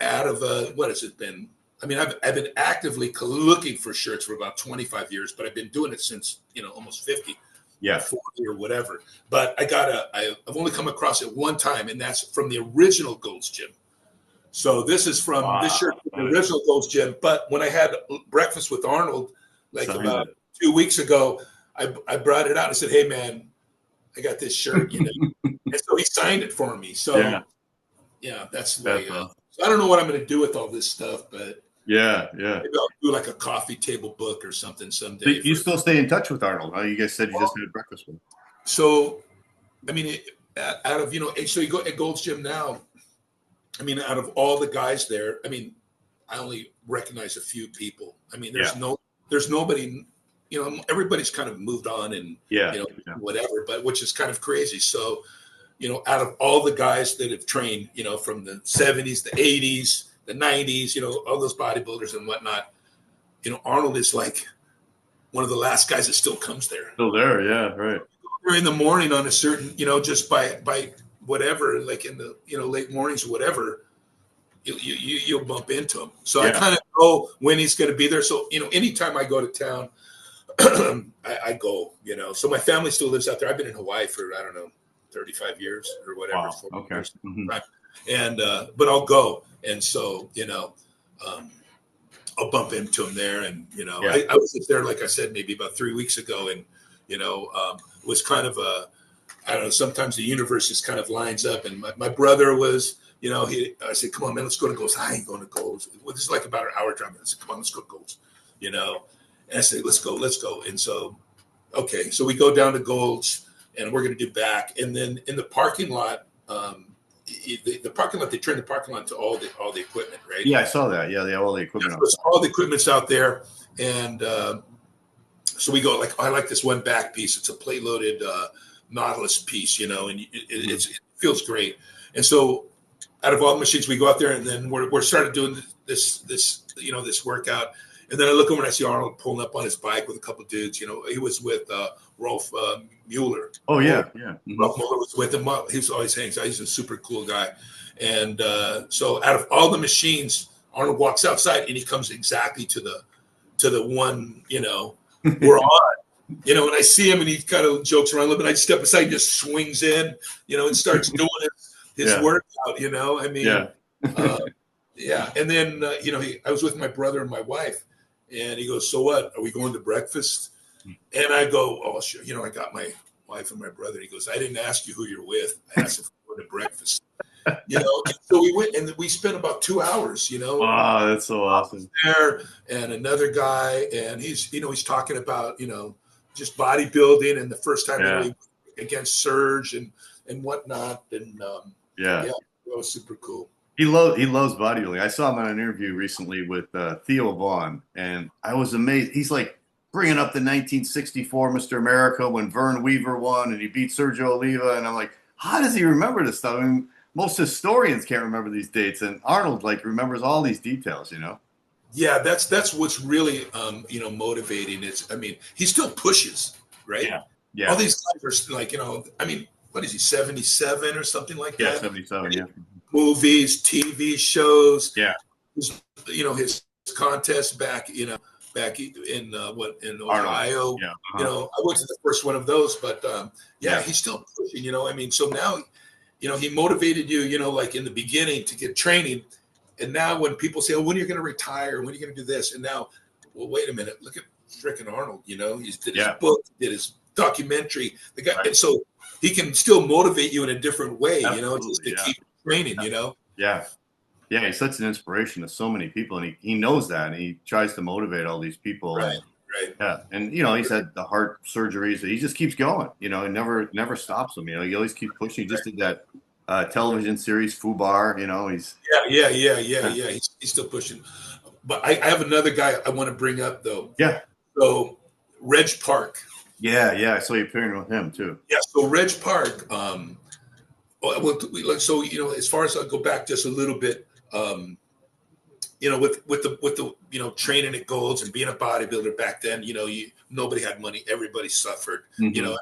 out of what has it been? I mean, I've been actively looking for shirts for about 25 years, but I've been doing it since, almost 50, 40 or whatever. But I've only come across it one time, and that's from the original Gold's Gym. So this is from this shirt from the original Gold's Gym. But when I had breakfast with Arnold, about 2 weeks ago, I brought it out and said, hey, man, I got this shirt, and so he signed it for me. So, that's the way. So I don't know what I'm going to do with all this stuff, but maybe I'll do like a coffee table book or something someday. You still stay in touch with Arnold? Huh? You guys said you just had breakfast with him. So, I mean, out of so you go at Gold's Gym now. I mean, out of all the guys there, I mean, I only recognize a few people. I mean, there's nobody. Everybody's kind of moved on and whatever, but which is kind of crazy. So, out of all the guys that have trained, from the 70s, the 80s, the 90s, all those bodybuilders and whatnot, Arnold is like one of the last guys that still comes there. Still there, yeah, right. In the morning on a certain, just by whatever, like in the, late mornings or whatever, you'll bump into him. So I kind of know when he's going to be there. So, anytime I go to town, I go, so my family still lives out there. I've been in Hawaii for, 35 years or whatever. Wow. Okay. Mm-hmm. Right. And, but I'll go. And so, I'll bump into him there. And, I was just there, like I said, maybe about 3 weeks ago. And, it was kind of I don't know, sometimes the universe just kind of lines up. And my brother was, I said, come on, man, let's go to Gold's. I ain't going to Gold's. Well, this is like about an hour drive. I said, come on, let's go to Gold's, And I said, let's go. And so, okay. So we go down to Gold's and we're going to do back. And then in the parking lot, the parking lot, they turned the parking lot to all the equipment, right? Yeah, I saw that. Yeah, they have all the equipment. All the equipment's out there. And so we go, I like this one back piece. It's a plate loaded Nautilus piece, and it feels great. And so out of all the machines, we go out there and then we're started doing this workout. And then I look over and I see Arnold pulling up on his bike with a couple of dudes. He was with Rolf Mueller. Oh, yeah. Mm-hmm. Rolf Mueller was with him. He was always hanging. He's a super cool guy. And so out of all the machines, Arnold walks outside and he comes exactly to the one, we're on. And I see him and he kind of jokes around a little bit. I step aside and just swings in, and starts doing his workout, I mean. Yeah. And then, I was with my brother and my wife, and he goes, so what? Are we going to breakfast? And I go, oh, sure. I got my wife and my brother. He goes, I didn't ask you who you're with. I asked if we're going to breakfast. And so we went, and we spent about 2 hours, Wow, that's so awesome. There, and another guy, and he's talking about, just bodybuilding and the first time against Surge and whatnot. And it was super cool. He loves bodybuilding. I saw him in an interview recently with Theo Vaughn, and I was amazed. He's like bringing up the 1964 Mr. America when Vern Weaver won and he beat Sergio Oliva, and I'm like, how does he remember this stuff? I mean, most historians can't remember these dates, and Arnold remembers all these details. Yeah, that's what's really motivating. He still pushes, right? Yeah. All these guys are what is he, 77 or something like that? Yeah, 77. Yeah. Movies, TV shows. Yeah. His contest back in Ohio. Yeah. I went to the first one of those, but he's still pushing. So now, he motivated you, like in the beginning to get training, and now when people say, "Oh, when are you going to retire? When are you going to do this?" And now, well, wait a minute, look at frickin' Arnold. He did his book, did his documentary. The guy, and so he can still motivate you in a different way. Just to keep training. Yeah. Yeah, he's such an inspiration to so many people, and he knows that, and he tries to motivate all these people. Right. Yeah, and he's had the heart surgeries, so he just keeps going. It never stops him. He always keeps pushing. He just did that television series, Fubar. He's He's still pushing. But I have another guy I want to bring up though. Yeah. So Reg Park. Yeah, I saw you pairing with him too. Yeah. So Reg Park. As far as I'll go back just a little bit. With the training at Golds and being a bodybuilder back then, nobody had money. Everybody suffered. Mm-hmm.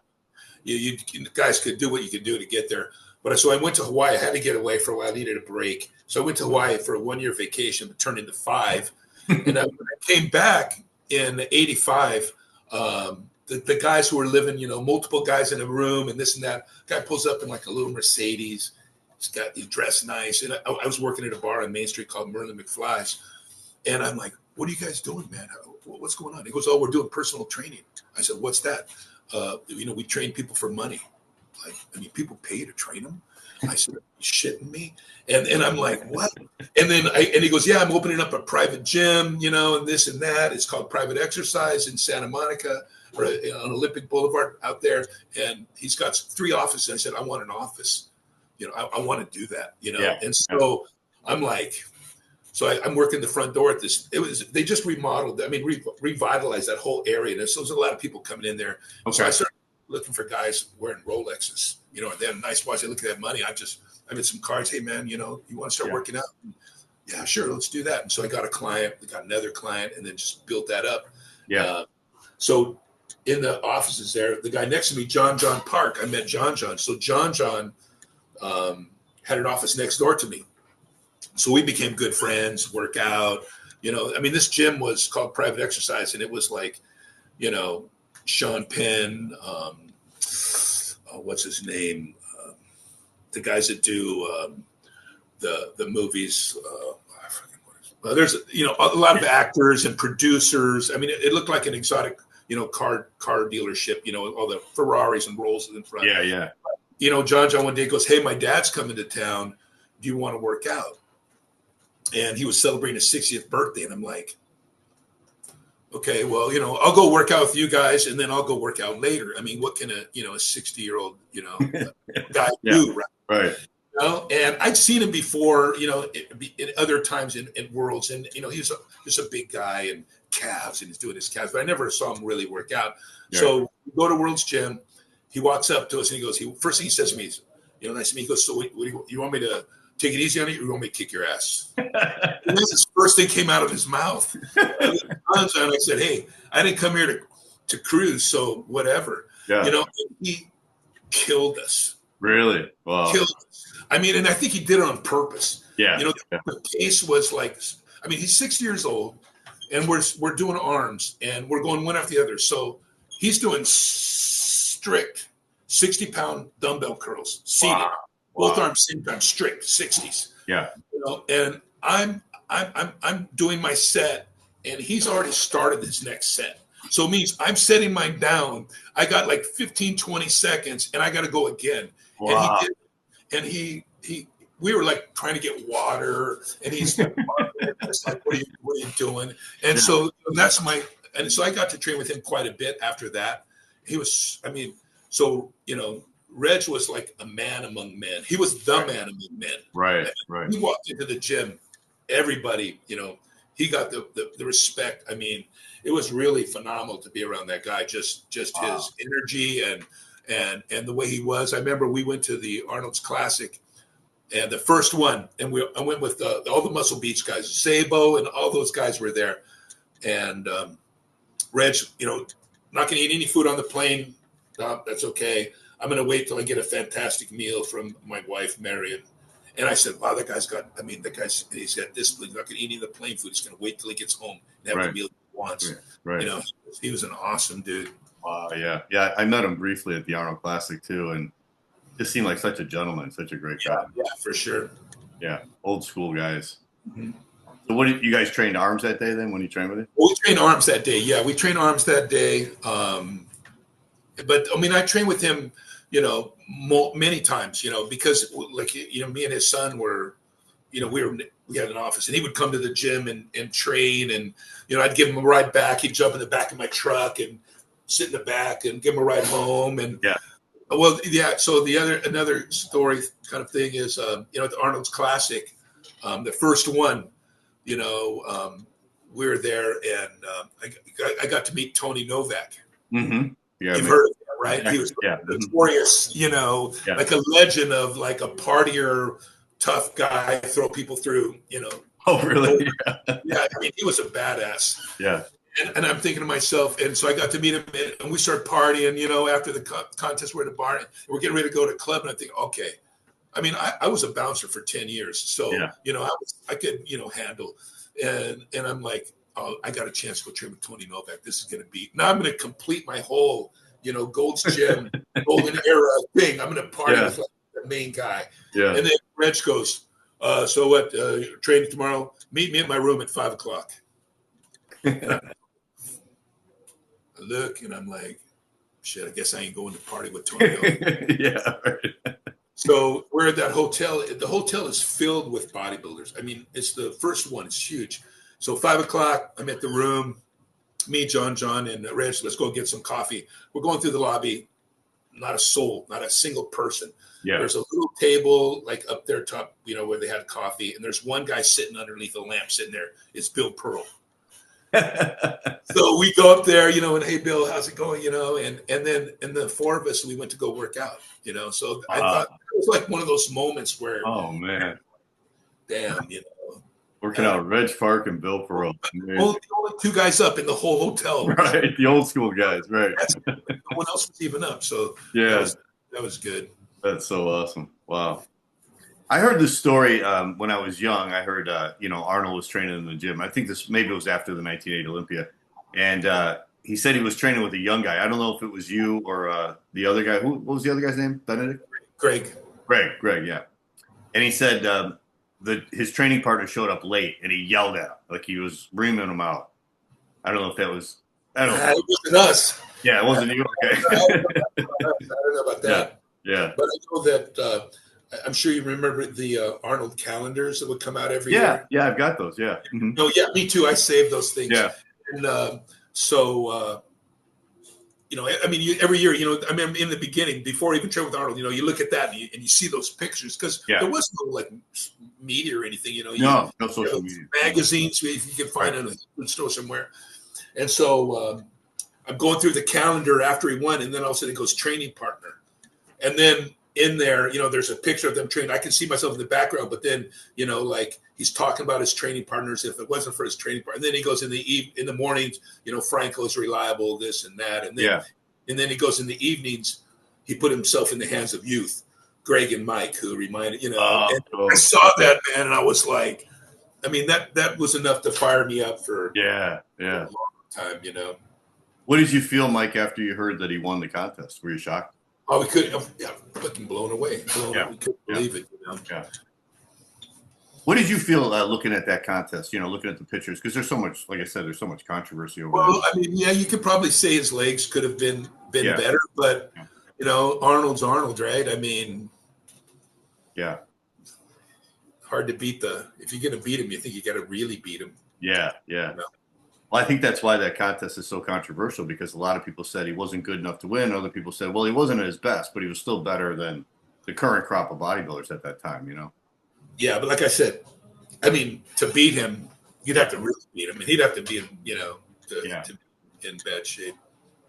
You guys could do what you could do to get there. But so I went to Hawaii. I had to get away for a while. I needed a break. So I went to Hawaii for a 1-year vacation, but turned into 5. And when I came back in '85, the guys who were living, multiple guys in a room and this and that, guy pulls up in like a little Mercedes. He's dressed nice. And I was working at a bar on Main Street called Merlin McFly's. And I'm like, what are you guys doing, man? What's going on? He goes, oh, we're doing personal training. I said, what's that? We train people for money. People pay to train them. I said, are you shitting me? And I'm like, what? And then he goes, yeah, I'm opening up a private gym, and this and that. It's called Private Exercise in Santa Monica or on Olympic Boulevard out there. And he's got 3 offices. I said, I want an office. I want to do that, And so I'm like, I'm working the front door at this. They just remodeled, revitalized that whole area. And so there's a lot of people coming in there. Okay. So I started looking for guys wearing Rolexes, and they have a nice watch. I look at that money. I made some cards. Hey man, you want to start working out? Yeah, sure. Let's do that. And so I got a client, I got another client, and then just built that up. Yeah. So in the offices there, the guy next to me, John Park, I met John. So John had an office next door to me. So we became good friends, work out, this gym was called Private Exercise, and it was like, Sean Penn, what's his name? The guys that do the movies. There's, a lot of actors and producers. It looked like an exotic, car dealership, all the Ferraris and Rolls in front. Yeah. John one day goes, hey, my dad's coming to town. Do you want to work out? And he was celebrating his 60th birthday. And I'm like, okay, well, I'll go work out with you guys, and then I'll go work out later. What can a 60-year-old, guy do? Right. And I'd seen him before, in other times in worlds. And, he's just a big guy and calves, and he's doing his calves. But I never saw him really work out. Yeah. So we go to World's Gym. He walks up to us and he goes, first thing he says to me is, nice to meet you. He goes, so what you want me to take it easy on you, or you want me to kick your ass? And this is the first thing came out of his mouth. And I said, hey, I didn't come here to cruise, so whatever. Yeah. And he killed us. Really? Wow. Killed us. And I think he did it on purpose. Yeah. The pace was like, he's 60 years old, and we're doing arms, and we're going one after the other. So he's doing strict 60-pound dumbbell curls, seated, both arms same time, strict 60s. Yeah. And I'm doing my set, and he's already started his next set. So it means I'm setting mine down. I got like 15, 20 seconds, and I got to go again. Wow. And we were like trying to get water, and he's like, what are you doing? And so that's and so I got to train with him quite a bit after that. He was, Reg was like a man among men. He was the man among men. Right. He walked into the gym, everybody, he got the respect. I mean, it was really phenomenal to be around that guy. Just his energy and the way he was. I remember we went to the Arnold's Classic, and the first one, and I went with all the Muscle Beach guys, Sabo, and all those guys were there. And Reg, not going to eat any food on the plane. No, that's okay. I'm going to wait till I get a fantastic meal from my wife, Marion. And I said, wow, he's got discipline. He's not going to eat any of the plane food. He's going to wait till he gets home and have the meal he wants. Right. He was an awesome dude. Wow, yeah. I met him briefly at the Arnold Classic too, and just seemed like such a gentleman, such a great guy. Yeah, for sure. Yeah, old school guys. Mm-hmm. So what did you guys train arms that day then when you trained with him? Well, we trained arms that day. Yeah, we trained arms that day. But I mean, I trained with him, many times, because like, me and his son were, we had an office, and he would come to the gym and train, and, I'd give him a ride back. He'd jump in the back of my truck and sit in the back and give him a ride home. And so another story kind of thing is, at the Arnold's Classic, the first one, we were there, and I got to meet Tony Novak. Mm-hmm. Yeah, you've heard of him, right? He was notorious, like a legend of like a partier, tough guy, throw people through, Oh, really? Yeah, I mean, he was a badass. Yeah. And I'm thinking to myself, and so I got to meet him, and we started partying, after the contest, we're at a bar, and we're getting ready to go to a club, and I think, okay. I mean, I was a bouncer for 10 years, so, I could, handle, and I'm like, oh, I got a chance to go train with Tony Novak. This is going to be, now I'm going to complete my whole, Gold's Gym, Golden Era thing. I'm going to party with like the main guy. Yeah. And then Reg goes, so what, training tomorrow? Meet me at my room at 5:00. And I look, and I'm like, shit, I guess I ain't going to party with Tony Novak. Yeah. Right. So we're at that hotel. The hotel is filled with bodybuilders. I mean, it's the first one. It's huge. So 5:00, I'm at the room. Me, John, and Reg, let's go get some coffee. We're going through the lobby. Not a soul, not a single person. Yeah. There's a little table like up there top, where they had coffee. And there's one guy sitting underneath a lamp sitting there. It's Bill Pearl. So we go up there, and hey, Bill, how's it going? And then the four of us, we went to go work out, So I thought it was like one of those moments where, oh man, damn, working out Reg Park and Bill Perot. Only two guys up in the whole hotel. Right, the old school guys, right. No one else was even up, so yeah, that was good. That's so awesome. Wow. I heard this story when I was young. I heard, Arnold was training in the gym. I think maybe it was after the 1980 Olympia. And he said he was training with a young guy. I don't know if it was you or the other guy. What was the other guy's name? Benedict? Greg, yeah. And he said his training partner showed up late, and he yelled at him like he was reaming him out. I don't know if that was – I don't know. It wasn't us. Yeah, it wasn't you. Okay. I don't know about that. Yeah. But I know that I'm sure you remember the Arnold calendars that would come out every year. Yeah, I've got those, yeah. Mm-hmm. No, yeah, me too. I saved those things. Yeah. And I mean, every year, I mean, in the beginning, before I even trained with Arnold, you look at that and you see those pictures because there was no like media or anything, no social media. Magazines, if you can find it in a store somewhere. And so I'm going through the calendar after he won, and then all of a sudden it goes training partner. And then in there, there's a picture of them training. I can see myself in the background, but then, like he's talking about his training partners. If it wasn't for his training partner, and then he goes in the mornings, Franco's reliable, this and that. And then he goes in the evenings, he put himself in the hands of youth, Greg and Mike, who reminded, I saw that, man. And I was like, I mean, that was enough to fire me up for a long time, What did you feel, Mike, after you heard that he won the contest? Were you shocked? Oh, we couldn't. Fucking blown away. We couldn't believe it. Yeah. What did you feel looking at that contest? Looking at the pictures, because there's so much, like I said, there's so much controversy over Well, that. I mean, yeah, you could probably say his legs could have been better, but Arnold's Arnold, right? I mean, yeah, hard to beat if you're going to beat him, you think you got to really beat him. Yeah. Well, I think that's why that contest is so controversial, because a lot of people said he wasn't good enough to win. Other people said, well, he wasn't at his best, but he was still better than the current crop of bodybuilders at that time, Yeah, but like I said, I mean, to beat him, you'd have to really beat him, and he'd have to be, to be in bad shape.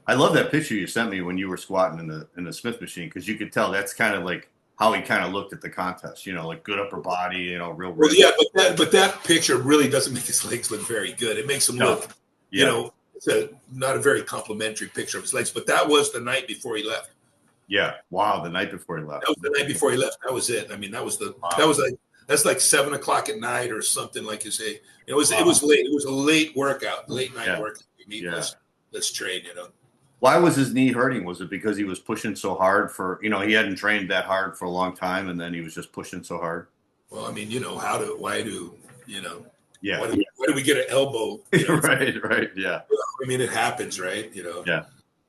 I love that picture you sent me when you were squatting in the Smith machine, because you could tell that's kind of like how he kind of looked at the contest, like good upper body, real. Well, yeah, but that picture really doesn't make his legs look very good. It makes him look, it's not a very complimentary picture of his legs. But that was the night before he left. Yeah. Wow. The night before he left. That was the night before he left. That was it. I mean, that's like 7 o'clock at night or something, like you say. It was late. It was a late workout, late night workout. Let's train. Why was his knee hurting? Was it because he was pushing so hard he hadn't trained that hard for a long time, and then he was just pushing so hard? Well, I mean, why do we get an elbow? Right. Yeah. I mean, it happens, right? Yeah.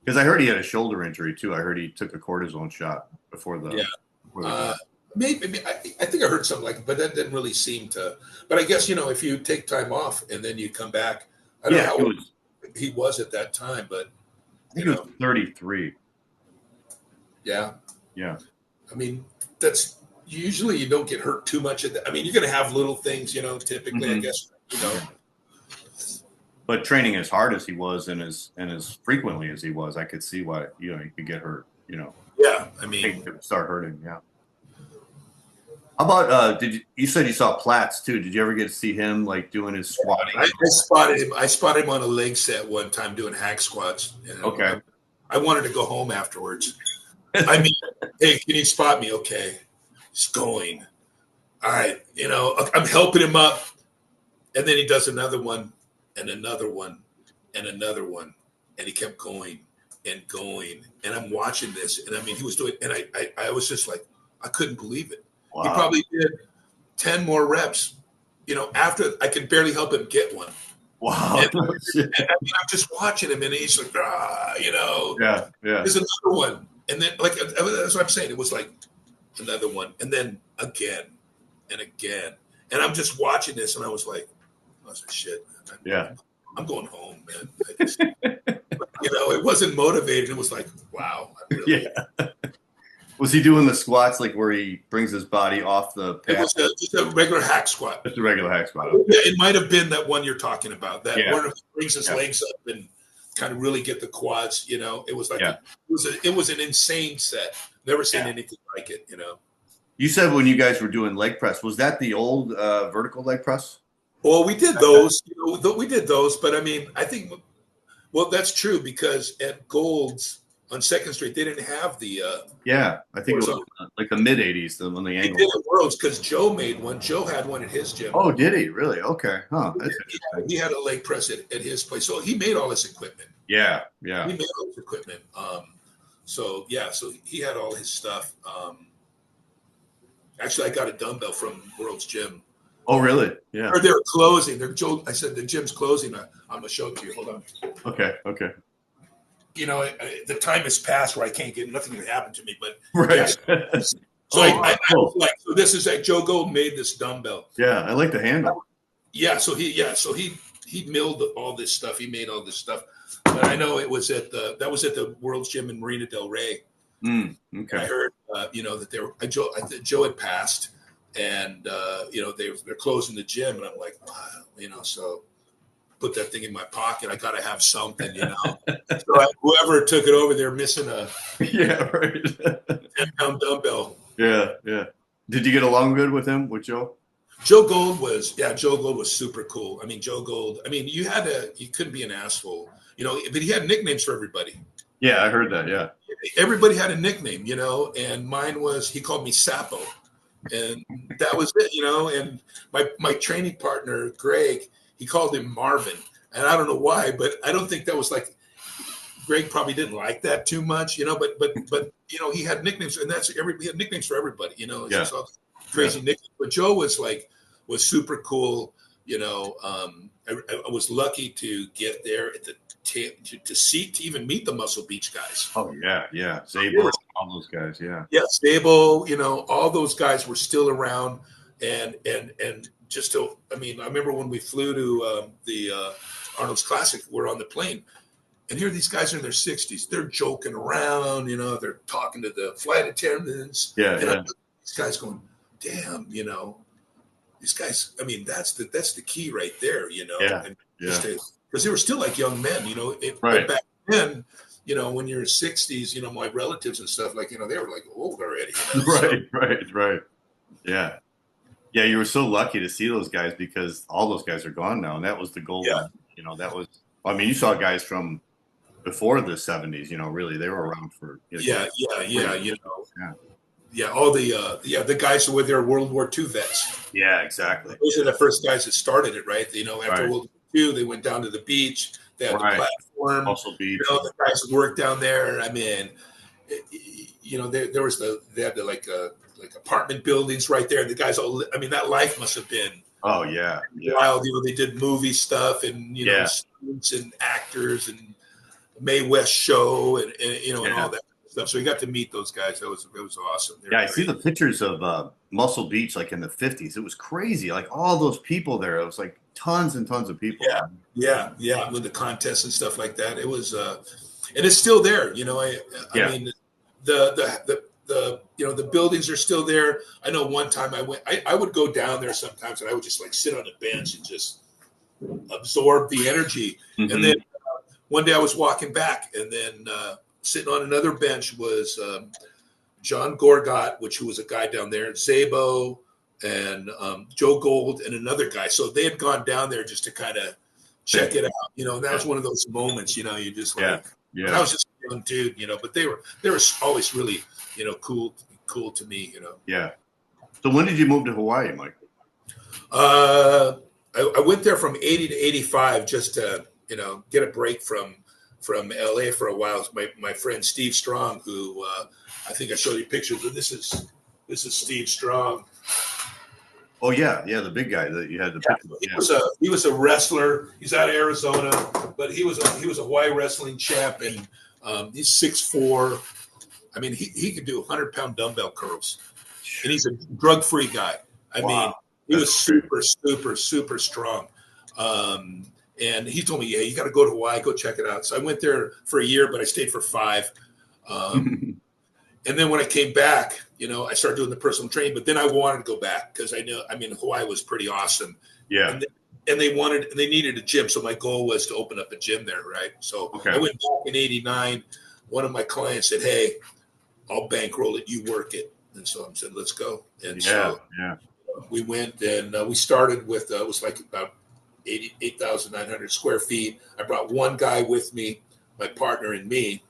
Because I heard he had a shoulder injury too. I heard he took a cortisone shot before the. Maybe I think I heard something like it, but that didn't really seem to. But I guess if you take time off and then you come back, I don't know how old he was at that time, but I think he was 33. Yeah. I mean, that's usually you don't get hurt too much. I mean, you're going to have little things, typically, I guess, But training as hard as he was and as frequently as he was, I could see why he could get hurt. Yeah, I mean, it could start hurting. Yeah. How about you said you saw Platts too? Did you ever get to see him like doing his squatting? I spotted him on a leg set one time doing hack squats. Okay. I wanted to go home afterwards. I mean, hey, can you spot me? Okay, he's going. All right, I'm helping him up, and then he does another one, and another one, and another one, and he kept going and going, and I'm watching this, and I mean, he was doing, and I was just like, I couldn't believe it. Wow. He probably did 10 more reps, after I could barely help him get one. Wow. And I'm just watching him, and he's like, Yeah. There's another one. And then, like, that's what I'm saying. It was like another one, and then again and again. And I'm just watching this, and I was like, shit. I'm going home, man. It wasn't motivated. It was like, wow. Was he doing the squats like where he brings his body off the pad? It was just a regular hack squat. Just a regular hack squat. Yeah, it might have been that one you're talking about. That where he brings his legs up and kind of really get the quads. It was like it was an insane set. Never seen anything like it. You said when you guys were doing leg press, was that the old vertical leg press? Well, we did those. We did those, but I mean, I think that's true because at Gold's on 2nd Street, they didn't have the. I think it was like the mid '80s on the angle. He did at Worlds because Joe made one. Joe had one at his gym. Oh, did he really? Okay, that's interesting. He had a leg press at his place, so he made all his equipment. Yeah. He made all his equipment. So he had all his stuff. Actually, I got a dumbbell from World's Gym. Oh, really? Yeah. Or they're closing. I said the gym's closing. I'm gonna show it to you. Hold on. Okay. The time has passed where I can't get nothing to happen to me, but right. So I was like, so this is like Joe Gold made this dumbbell. Yeah, I like the handle. So he milled all this stuff. He made all this stuff. But I know it was at the World's Gym in Marina Del Rey. Okay. I heard that Joe had passed, and they're closing the gym, and I'm like, wow, so. Put that thing in my pocket. I got to have something, So whoever took it over, they're missing a 10-pound dumbbell. Yeah. Did you get along good with him, with Joe? Joe Gold was super cool. I mean, Joe Gold. I mean, you couldn't be an asshole, but he had nicknames for everybody. Yeah, I heard that. Yeah. Everybody had a nickname, and mine was, he called me Sappo, and that was it, and my training partner, Greg, he called him Marvin, and I don't know why, but I don't think that was like, Greg probably didn't like that too much, but he had nicknames, and he had nicknames for everybody, just all crazy nicknames. But Joe was like was super cool. You know, I was lucky to get there at the to even meet the Muscle Beach guys. Oh yeah. Zabel, all those guys. Yeah. Yeah. Zabel, you know, all those guys were still around, and just to, I mean, I remember when we flew to the Arnold's Classic, we're on the plane, and here these guys are in their 60s. They're joking around, you know, they're talking to the flight attendants. Yeah. These guys going, damn, you know, these guys, I mean, that's the key right there, you know. Yeah. Because they were still like young men, you know. Right. Back then, you know, when you're 60s, you know, my relatives and stuff, like, you know, they were like old already. You know? Right. Yeah. Yeah, you were so lucky to see those guys because all those guys are gone now. And that was the goal. Yeah. You know, that was, I mean, you saw guys from before the 70s, you know, really, they were around for. You know, you know. Yeah, all the guys who were there, World War II vets. Yeah, exactly. Those are the first guys that started it, right? You know, after World War II, they went down to the beach. They had the platform. Muscle Beach. You know, the guys who worked down there. I mean, you know, there was they had the like apartment buildings right there. The guys all, I mean, that life must have been wild. You know, they did movie stuff and, you know, students and actors and Mae West show and you know, and all that stuff. So we got to meet those guys. It was awesome. I see the pictures of Muscle Beach like in the 50s. It was crazy. Like all those people there. It was like tons and tons of people. Yeah. With the contests and stuff like that. It was and it's still there. You know, I mean the you know, the buildings are still there. I know one time I would go down there sometimes and I would just like sit on a bench and just absorb the energy. Mm-hmm. And then one day I was walking back and then sitting on another bench was John Gorgat, who was a guy down there, and Zabo and Joe Gold and another guy. So they had gone down there just to kind of check it out. You know, and that was one of those moments, you know, you just like, I was just a young dude, you know, but they were always really, you know, cool to me, you know. Yeah. So when did you move to Hawaii, Mike? I went there from 80 to 85 just to, you know, get a break from LA for a while. My friend Steve Strong, who I think I showed you pictures, but this is Steve Strong. Oh yeah, the big guy that you had the picture of. He was a wrestler. He's out of Arizona, but he was a Hawaii wrestling champ, and he's 6'4". I mean, he could do 100-pound dumbbell curls, and he's a drug-free guy. I mean, he was super strong. And he told me, yeah, you got to go to Hawaii, go check it out. So I went there for a year, but I stayed for 5. And then when I came back, you know, I started doing the personal training, but then I wanted to go back because Hawaii was pretty awesome. Yeah. And they needed a gym. So my goal was to open up a gym there. Right. So I went back in 89. One of my clients said, hey, I'll bankroll it. You work it. And so I said, let's go. And so we went and we started with, it was like about 8,900 square feet. I brought one guy with me, my partner and me,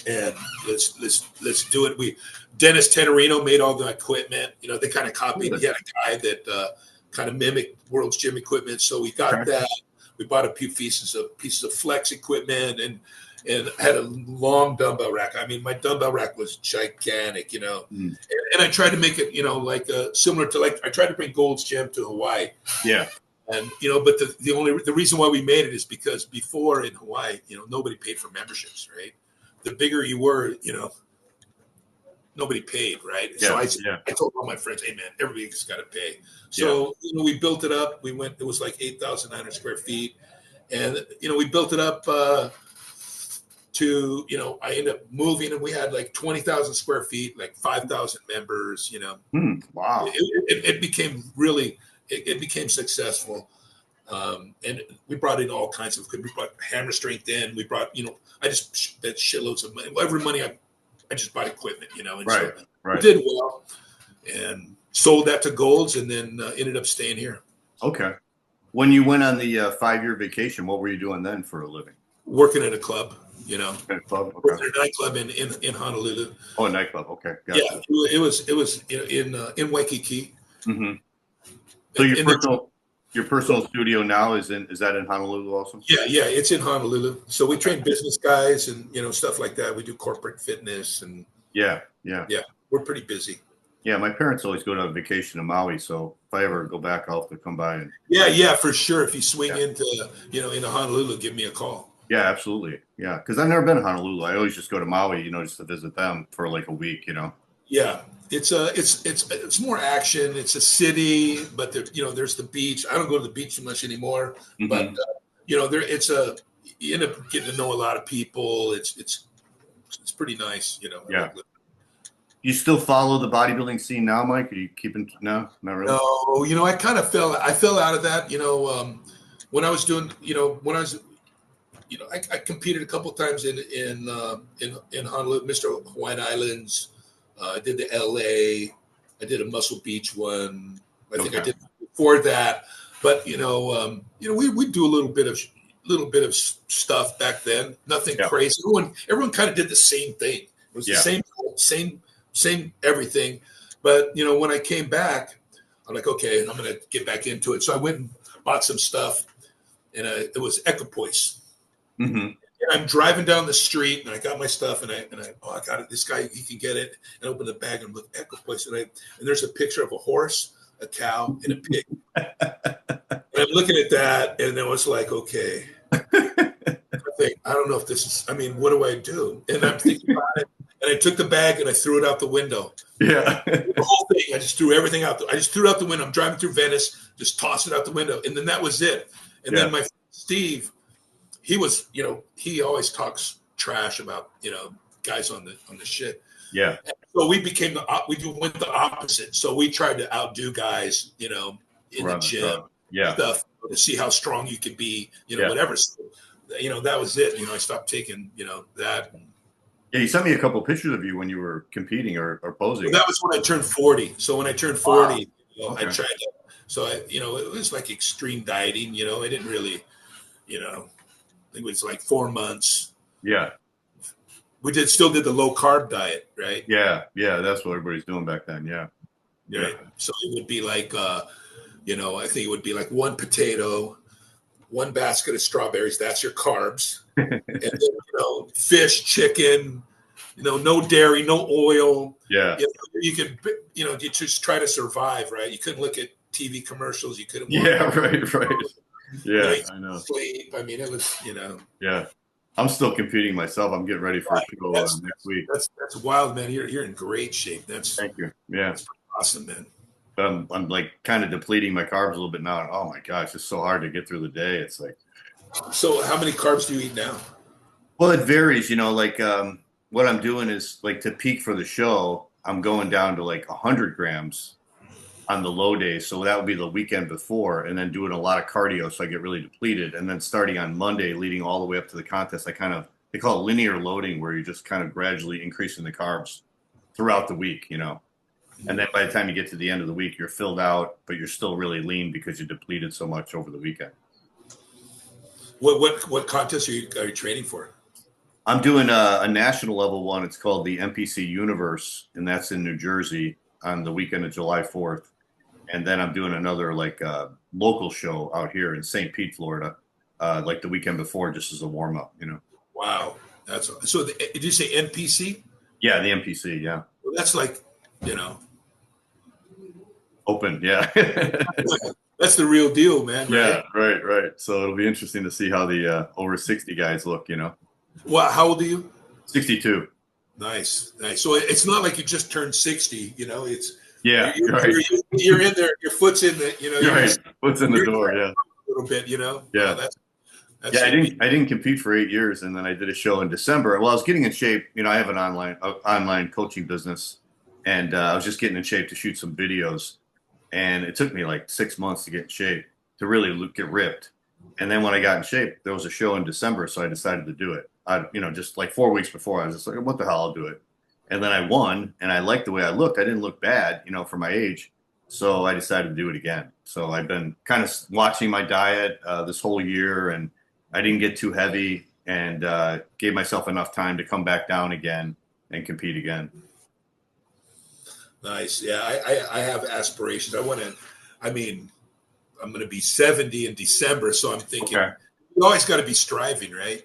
and let's do it. Dennis Tenorino made all the equipment. You know, they kind of copied. He had a guy that kind of mimicked World's Gym equipment. So we got that. We bought a few pieces of flex equipment and had a long dumbbell rack. I mean, my dumbbell rack was gigantic, you know. And I tried to make it, you know, like similar to I tried to bring Gold's Gym to Hawaii. Yeah. And, you know, but the reason why we made it is because before in Hawaii, you know, nobody paid for memberships, right? The bigger you were, you know, nobody paid, right? So I told all my friends, hey, man, everybody's got to pay. So, you know, we built it up. It was like 8,900 square feet. And, you know, we built it up to, you know, I ended up moving and we had like 20,000 square feet, like 5,000 members, you know. Wow. It became really, it became successful. And we brought in all kinds of equipment. We brought hammer strength in. We brought, you know, I just spent shitloads of money. Every money I just bought equipment, you know. And so we did well and sold that to Gold's and then ended up staying here. Okay. When you went on the 5-year vacation, what were you doing then for a living? Working at a club, you know. At a club? Okay. Working at a nightclub in Honolulu. Oh, a nightclub. Okay. Gotcha. Yeah, it was in Waikiki. Mm-hmm. So your personal studio now is that in Honolulu also? Yeah, it's in Honolulu. So we train business guys and, you know, stuff like that. We do corporate fitness and yeah, we're pretty busy. Yeah, my parents always go on vacation to Maui, so if I ever go back, I'll have to come by. And Yeah, for sure. If you swing into Honolulu, give me a call. Yeah, absolutely. Yeah, because I've never been to Honolulu. I always just go to Maui, just to visit them for like a week. Yeah, it's more action. It's a city, but there's the beach. I don't go to the beach too much anymore, but you end up getting to know a lot of people. It's pretty nice. Yeah. You still follow the bodybuilding scene now, Mike? Are you keeping? No, not really. No, I kind of fell out of that. When I was doing, I competed a couple of times in Honolulu, Mr. Hawaiian Islands. I did the LA. I did a Muscle Beach one. I think I did before that. But we do a little bit of stuff back then. Nothing crazy. Everyone kind of did the same thing. It was the same everything. But when I came back, I'm like, okay, I'm gonna get back into it. So I went and bought some stuff, and it was equipoise. Mm-hmm. And I'm driving down the street, and I got my stuff, and I got it. This guy, he can get it. And I open the bag and look equipoise, and there's a picture of a horse, a cow, and a pig. And I'm looking at that, and I was like, okay. I don't know if this is. I mean, what do I do? And I'm thinking about it, and I took the bag and I threw it out the window. Yeah, the whole thing. I just threw everything out. I just threw it out the window. I'm driving through Venice, just tossed it out the window, and then that was it. And then my friend Steve. He was, he always talks trash about, guys on the shit. Yeah. And so we went the opposite. So we tried to outdo guys, in the gym, stuff to see how strong you could be, whatever. So, that was it. I stopped taking, that. Yeah, you sent me a couple of pictures of you when you were competing or posing. Well, that was when I turned 40. So when I turned 40, I tried to. So it was like extreme dieting. I didn't really, I think it was like 4 months. Yeah. We still did the low carb diet, right? Yeah. That's what everybody's doing back then. Yeah. Right. So it would be like, I think it would be like one potato, one basket of strawberries. That's your carbs. And then, fish, chicken, no dairy, no oil. Yeah. You could, you just try to survive, right? You couldn't look at TV commercials. You couldn't. Right. Yeah, I know. Sleep. I mean, it was, Yeah, I'm still competing myself. I'm getting ready for a show next week. That's wild, man. You're in great shape. Thank you. Yeah, that's awesome, man. I'm like kind of depleting my carbs a little bit now. And oh my gosh, it's so hard to get through the day. It's like. So, how many carbs do you eat now? Well, it varies. What I'm doing is like to peak for the show. I'm going down to like 100 grams. On the low days, so that would be the weekend before, and then doing a lot of cardio, so I get really depleted. And then starting on Monday, leading all the way up to the contest, they call it linear loading, where you're just kind of gradually increasing the carbs throughout the week, And then by the time you get to the end of the week, you're filled out, but you're still really lean because you depleted so much over the weekend. What contest are you training for? I'm doing a national level one. It's called the NPC Universe, and that's in New Jersey on the weekend of July 4th. And then I'm doing another local show out here in St. Pete, Florida, like the weekend before, just as a warm up, Wow, that's so. Did you say NPC? Yeah, the NPC. Yeah. Well, that's like, open. Yeah. That's the real deal, man. Right? Yeah, right. So it'll be interesting to see how the over 60 guys look. Well, how old are you? 62. Nice. So it's not like you just turned 60. It's. Yeah, you're in there. Your foot's in the, You're right. Foot's in the door. Yeah, a little bit. Yeah. That's I didn't compete for 8 years, and then I did a show in December. Well, I was getting in shape. I have an online coaching business, and I was just getting in shape to shoot some videos. And it took me like 6 months to get in shape to really get ripped. And then when I got in shape, there was a show in December, so I decided to do it. Just like 4 weeks before, I was just like, what the hell, I'll do it. And then I won, and I liked the way I looked. I didn't look bad, for my age. So I decided to do it again. So I've been kind of watching my diet this whole year, and I didn't get too heavy and gave myself enough time to come back down again and compete again. Nice. Yeah, I have aspirations. I'm going to be 70 in December, so I'm thinking you always got to be striving, right?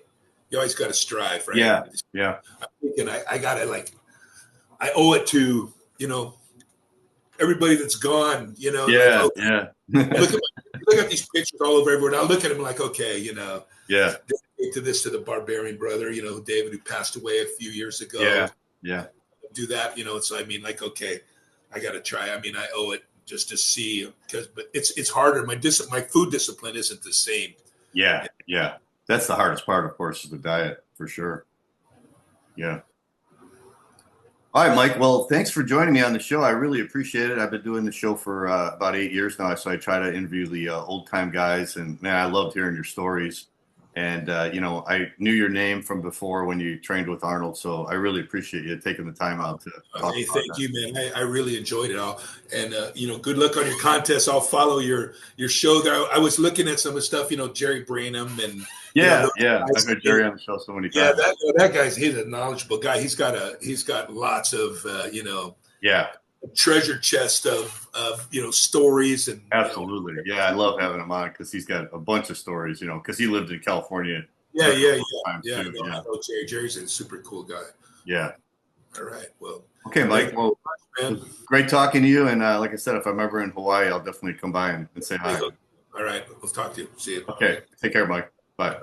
You always got to strive, right? Yeah. I'm thinking I got to I owe it to, everybody that's gone, Yeah, like, yeah. look at these pictures all over everywhere. I look at them like, okay, Yeah. dedicate to the Barbarian brother, David, who passed away a few years ago. Yeah. Yeah. Do that, so I mean, like, okay, I got to try. I mean, I owe it just to see, but it's harder. My food discipline isn't the same. Yeah. Yeah. That's the hardest part, of course, is the diet, for sure. Yeah. All right, Mike. Well, thanks for joining me on the show. I really appreciate it. I've been doing the show for about 8 years now, so I try to interview the old time guys, and man, I loved hearing your stories. And I knew your name from before when you trained with Arnold, so I really appreciate you taking the time out to talk Hey, about thank that. you, man. I really enjoyed it all, and good luck on your contest. I'll follow your show there. I was looking at some of the stuff, Jerry Brainham and Yeah. I've had Jerry on the show so many times. Yeah, that guy's he's a knowledgeable guy. He's got lots of treasure chest of stories and Absolutely. Yeah, I love having him on because he's got a bunch of stories, because he lived in California. Yeah. I know Jerry. Jerry's a super cool guy. Yeah. All right. Well. Okay, Mike. Well, it was great talking to you. And like I said, if I'm ever in Hawaii, I'll definitely come by and say hi. All right. We'll talk to you. See you. Okay. Take care, Mike. Bye.